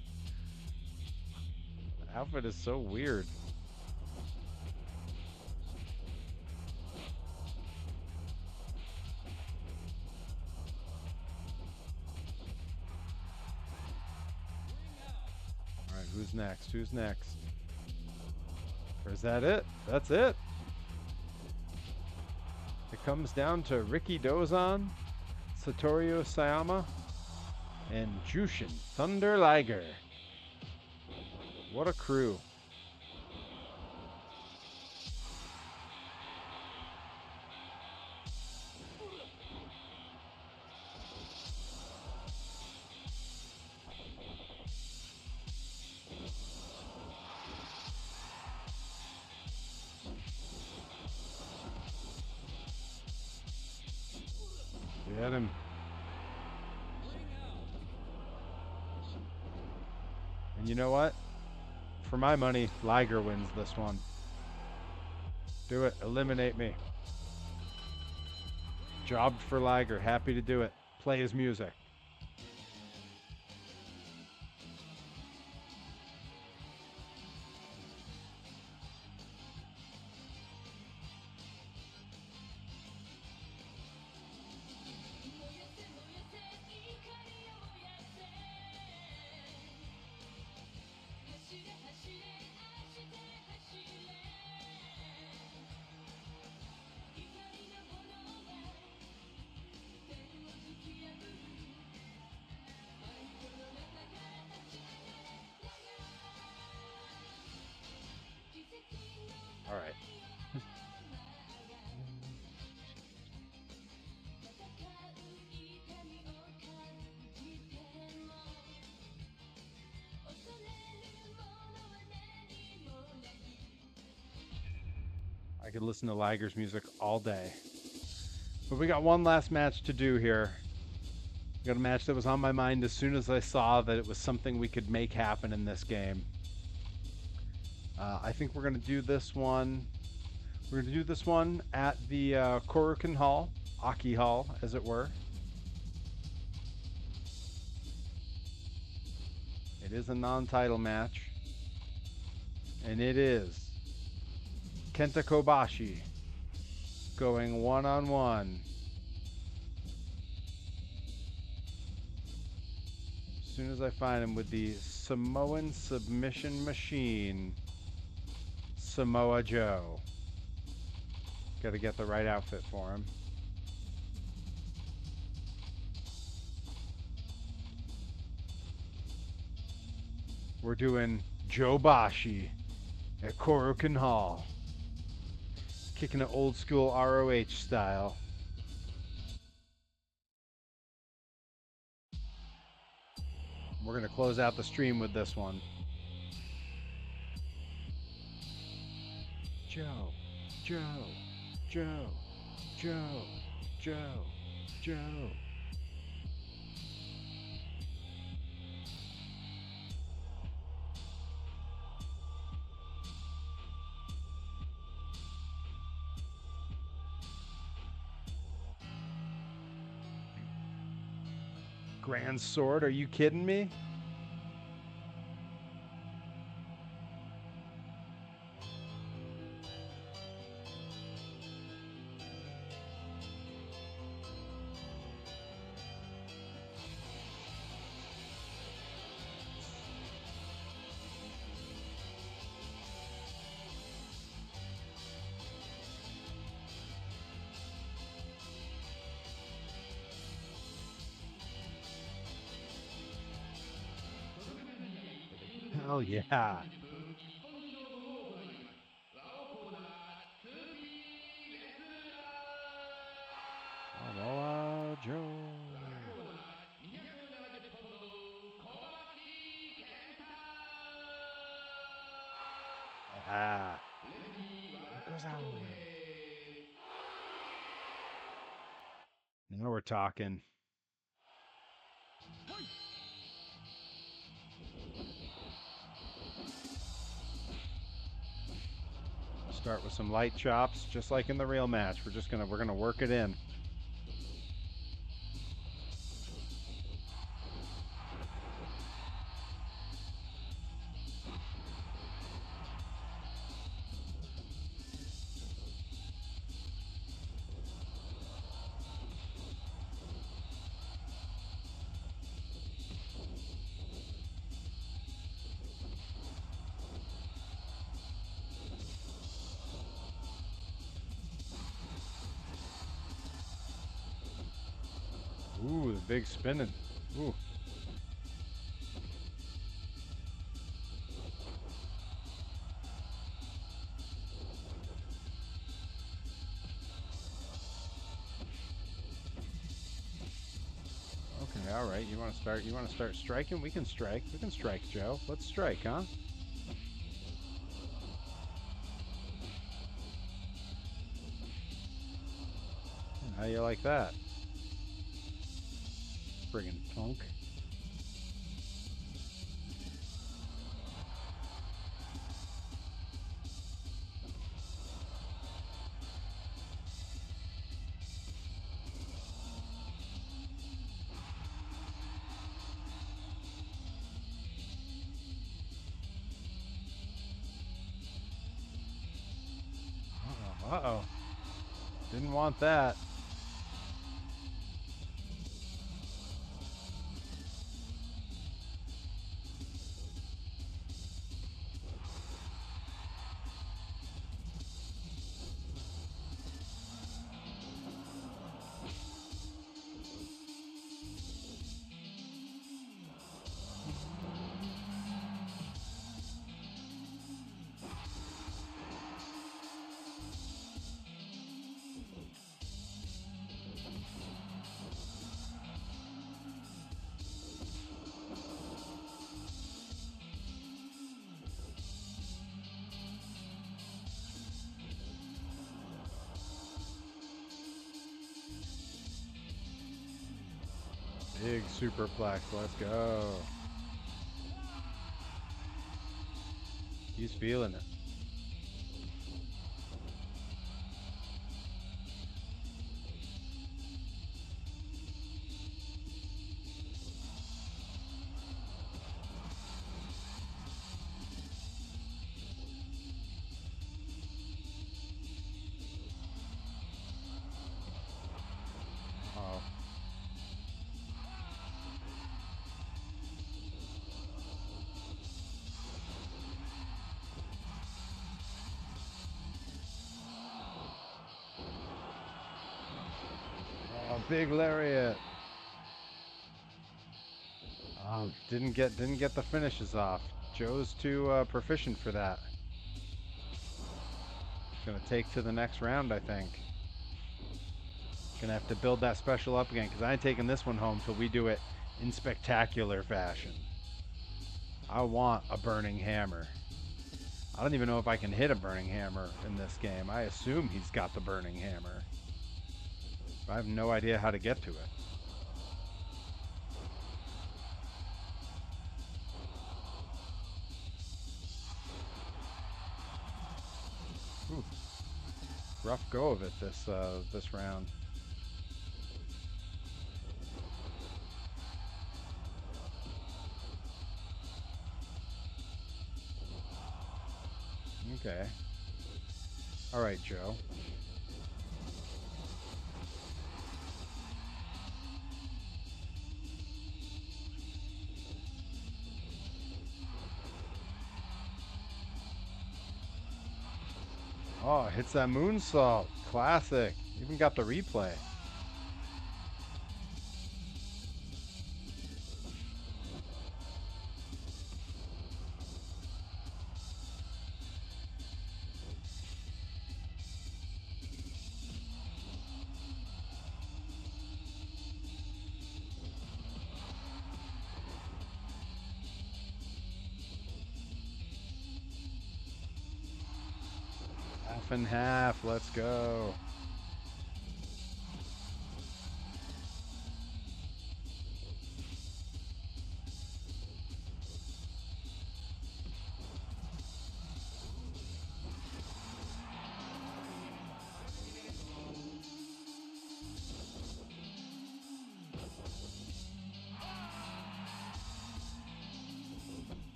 The outfit is so weird. Alright, who's next? Who's next? Or is that it? That's it. It comes down to Ricky Dozan, Satoru Sayama, and Jushin Thunder Liger. What a crew. Get him. And you know what? for my money, Liger wins this one. Do it. Eliminate me. Jobbed for Liger. Happy to do it. Play his music. All right. I could listen to Liger's music all day. But we got one last match to do here. We got a match that was on my mind as soon as I saw that it was something we could make happen in this game. I think we're going to do this one. We're going to do this one at the Korakuen Hall, Aki Hall, as it were. It is a non-title match. And it is Kenta Kobashi going one-on-one. As soon as I find him with the Samoan Submission Machine, Samoa Joe. Got to get the right outfit for him. We're doing Joe Bashi at Korakuen Hall. Kicking it old school ROH style. We're going to close out the stream with this one. Joe, Joe, Joe, Joe, Joe, Joe. Grand Sword, are you kidding me? Hell yeah. Samoa Joe. Ah. Goes out. Now we're talking. Start with some light chops, just like in the real match. We're gonna work it in. Ooh, the big spinning. Ooh. Okay, all right. You want to start striking? We can strike. We can strike, Joe. Let's strike, huh? How you like that? Friggin' punk. Uh-oh. Didn't want that. Big superplex. Let's go. He's feeling it. Oh. Oh, big lariat. Didn't get the finishes off. Joe's too proficient for that. Gonna take to the next round, I think. Gonna have to build that special up again because I ain't taking this one home till we do it in spectacular fashion. I want a burning hammer. I don't even know if I can hit a burning hammer in this game. I assume he's got the burning hammer. But I have no idea how to get to it. Ooh. Rough go of it this round. Okay. All right, Joe. Oh, hits that moonsault. Classic. Even got the replay. Half and half. Let's go.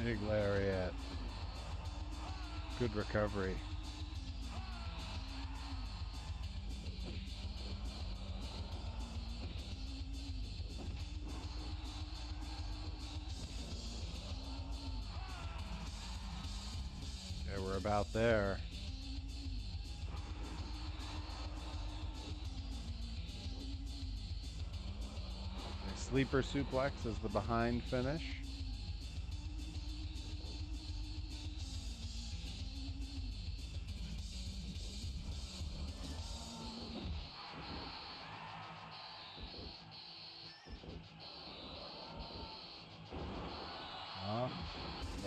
Big lariat. Good recovery. Okay, we're about there. Sleeper suplex is the behind finish.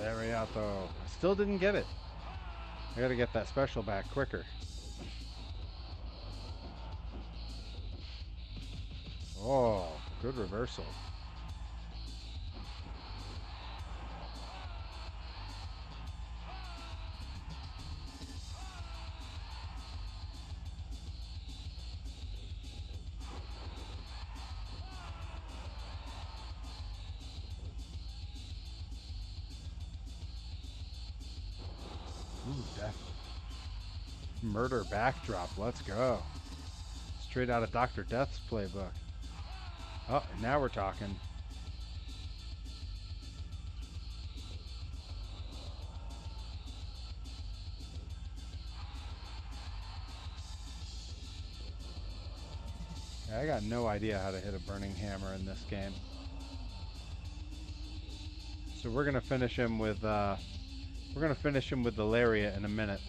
Lariato. I still didn't get it. I gotta get that special back quicker. Oh, good reversal. Ooh, death. Murder backdrop. Let's go. Straight out of Dr. Death's playbook. Oh, now we're talking. Yeah, I got no idea how to hit a burning hammer in this game. So we're gonna finish him with the lariat in a minute.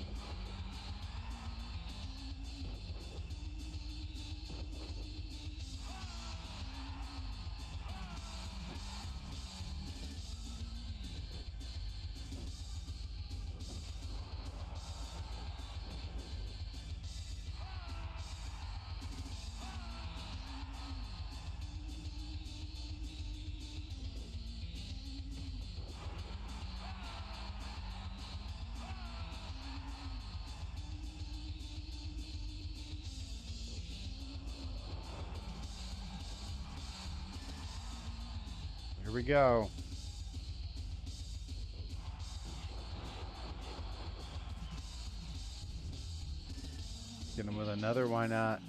Here we go. Get him with another, why not?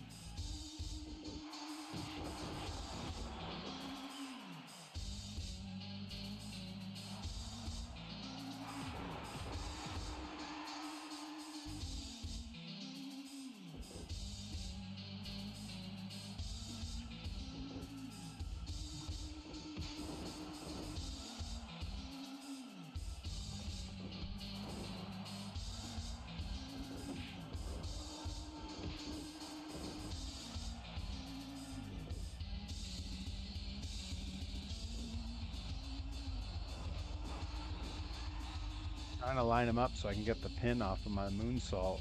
Trying to line him up so I can get the pin off of my moonsault.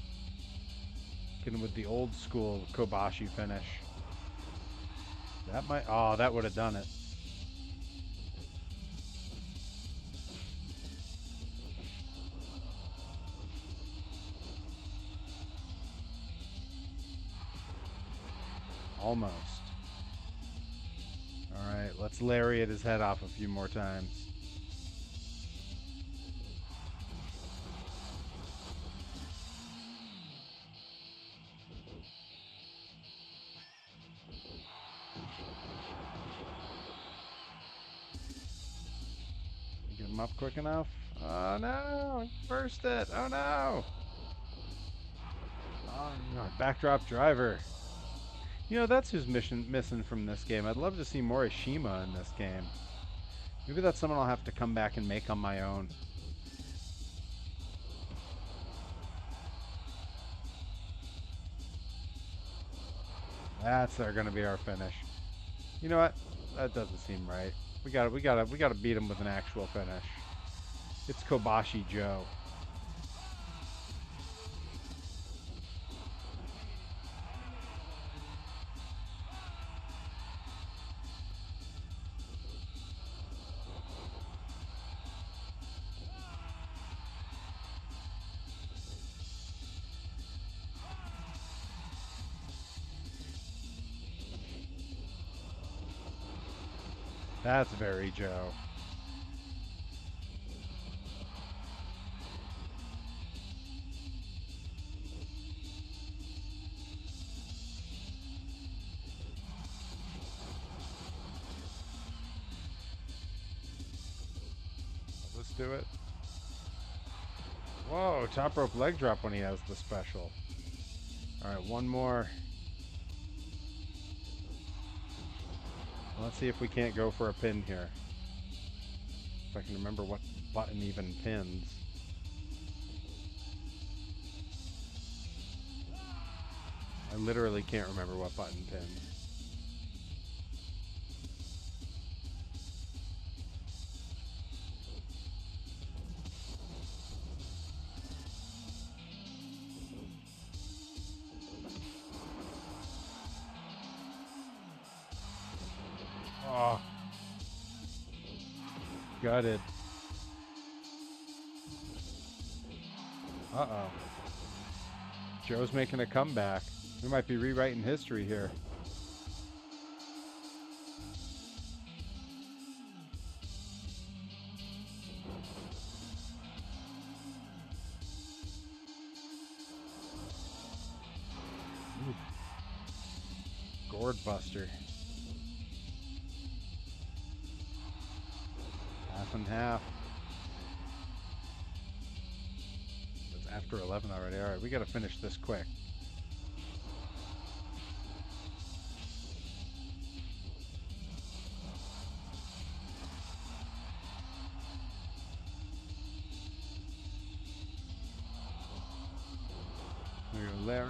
Get him with the old school Kobashi finish. That might, oh, that would have done it. Almost. All right, let's lariat his head off a few more times. Get him up quick enough. Oh no, burst it. Oh no. Oh no, backdrop driver. You know, that's who's missing from this game. I'd love to see more Ishima in this game. Maybe that's someone I'll have to come back and make on my own. That's going to be our finish. You know what? That doesn't seem right. We gotta beat him with an actual finish. It's Kobashi Joe. That's very Joe. Let's do it. Whoa, top rope leg drop when he has the special. Alright, one more. Let's see if we can't go for a pin here. If I can remember what button even pins. I literally can't remember what button pins. Oh, gutted. Uh-oh. Joe's making a comeback. We might be rewriting history here. Ooh. Gourd buster. Half and half. It's after 11 already. All right, we got to finish this quick. Larry.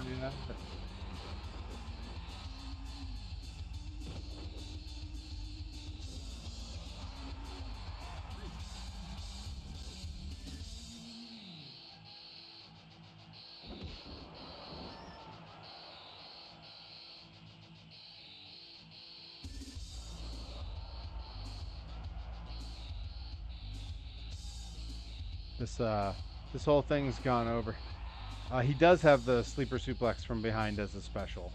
This whole thing's gone over. He does have the sleeper suplex from behind as a special.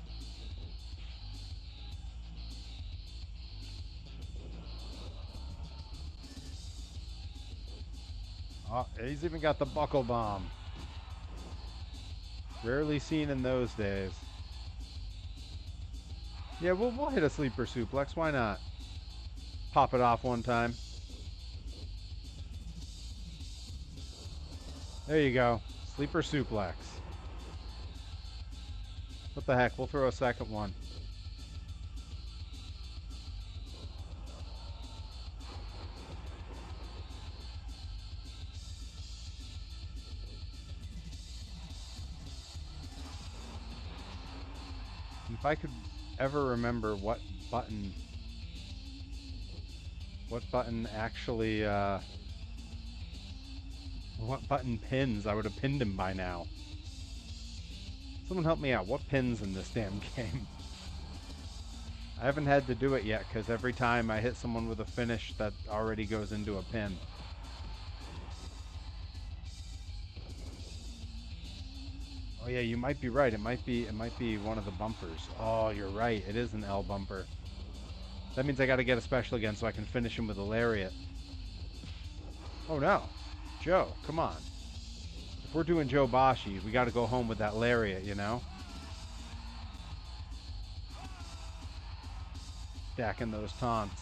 Oh, he's even got the buckle bomb. Rarely seen in those days. Yeah, we'll hit a sleeper suplex. Why not? Pop it off one time. There you go. Sleeper suplex. What the heck? We'll throw a second one. If I could ever remember what button actually what button pins, I would have pinned him by now. Someone help me out. What pins in this damn game? I haven't had to do it yet because every time I hit someone with a finish, that already goes into a pin. Oh yeah, you might be right. It might be one of the bumpers. Oh, you're right. It is an L bumper. That means I got to get a special again so I can finish him with a lariat. Oh no. Joe, come on. If we're doing Joe Bashi, we got to go home with that lariat, you know? Stacking those taunts.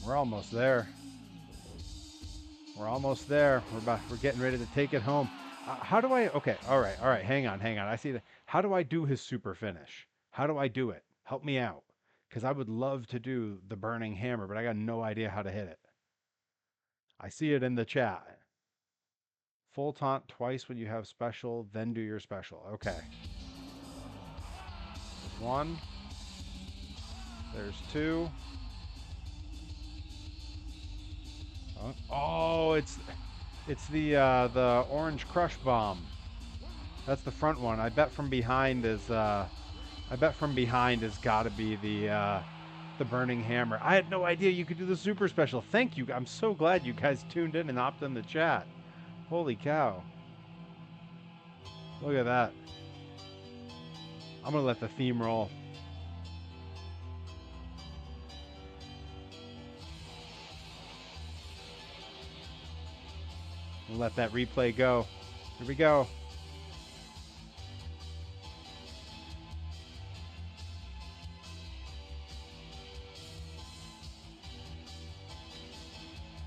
We're almost there. We're almost there. We're getting ready to take it home. How do I? Okay, all right. Hang on. I see that. How do I do his super finish? How do I do it? Help me out, because I would love to do the burning hammer, but I got no idea how to hit it. I see it in the chat. Full taunt twice when you have special, then do your special. Okay. One. There's two. Oh, it's the orange crush bomb. That's the front one. I bet from behind is got to be the burning hammer. I had no idea you could do the super special. Thank you. I'm so glad you guys tuned in and hopped in the chat. Holy cow. Look at that. I'm going to let the theme roll. We'll let that replay go. Here we go.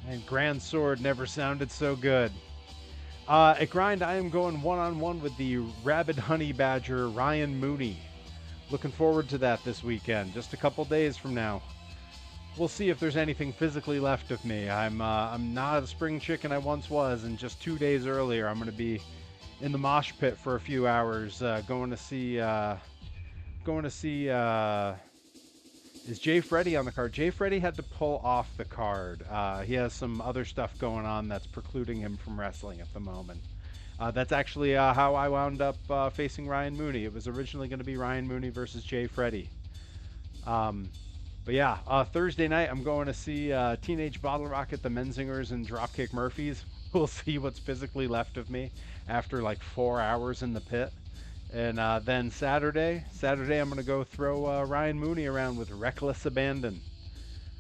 And Grand Sword never sounded so good. At Grind, I am going one-on-one with the Rabid Honey Badger, Ryan Mooney. Looking forward to that this weekend, just a couple days from now. We'll see if there's anything physically left of me. I'm not a spring chicken I once was, and just 2 days earlier, I'm going to be in the mosh pit for a few hours, going to see Is Jay Freddy on the card? Jay Freddy had to pull off the card. He has some other stuff going on that's precluding him from wrestling at the moment. That's actually how I wound up facing Ryan Mooney. It was originally going to be Ryan Mooney versus Jay Freddy. Um, but yeah, Thursday night I'm going to see Teenage Bottle Rocket, the Menzingers, and Dropkick Murphys. We'll see what's physically left of me after like 4 hours in the pit. And then Saturday I'm going to go throw Ryan Mooney around with reckless abandon.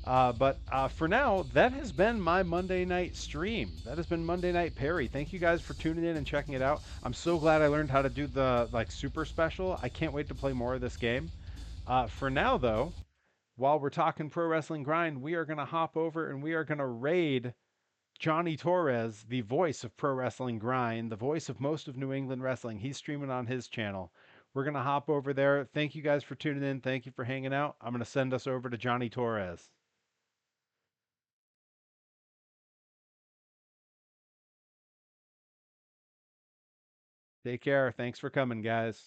But for now, that has been my Monday night stream. That has been Monday Night Perry. Thank you guys for tuning in and checking it out. I'm so glad I learned how to do the like super special. I can't wait to play more of this game. For now, though, while we're talking Pro Wrestling Grind, we are going to hop over and we are going to raid Johnny Torres, the voice of Pro Wrestling Grind, the voice of most of New England wrestling. He's streaming on his channel. We're going to hop over there. Thank you guys for tuning in. Thank you for hanging out. I'm going to send us over to Johnny Torres. Take care. Thanks for coming, guys.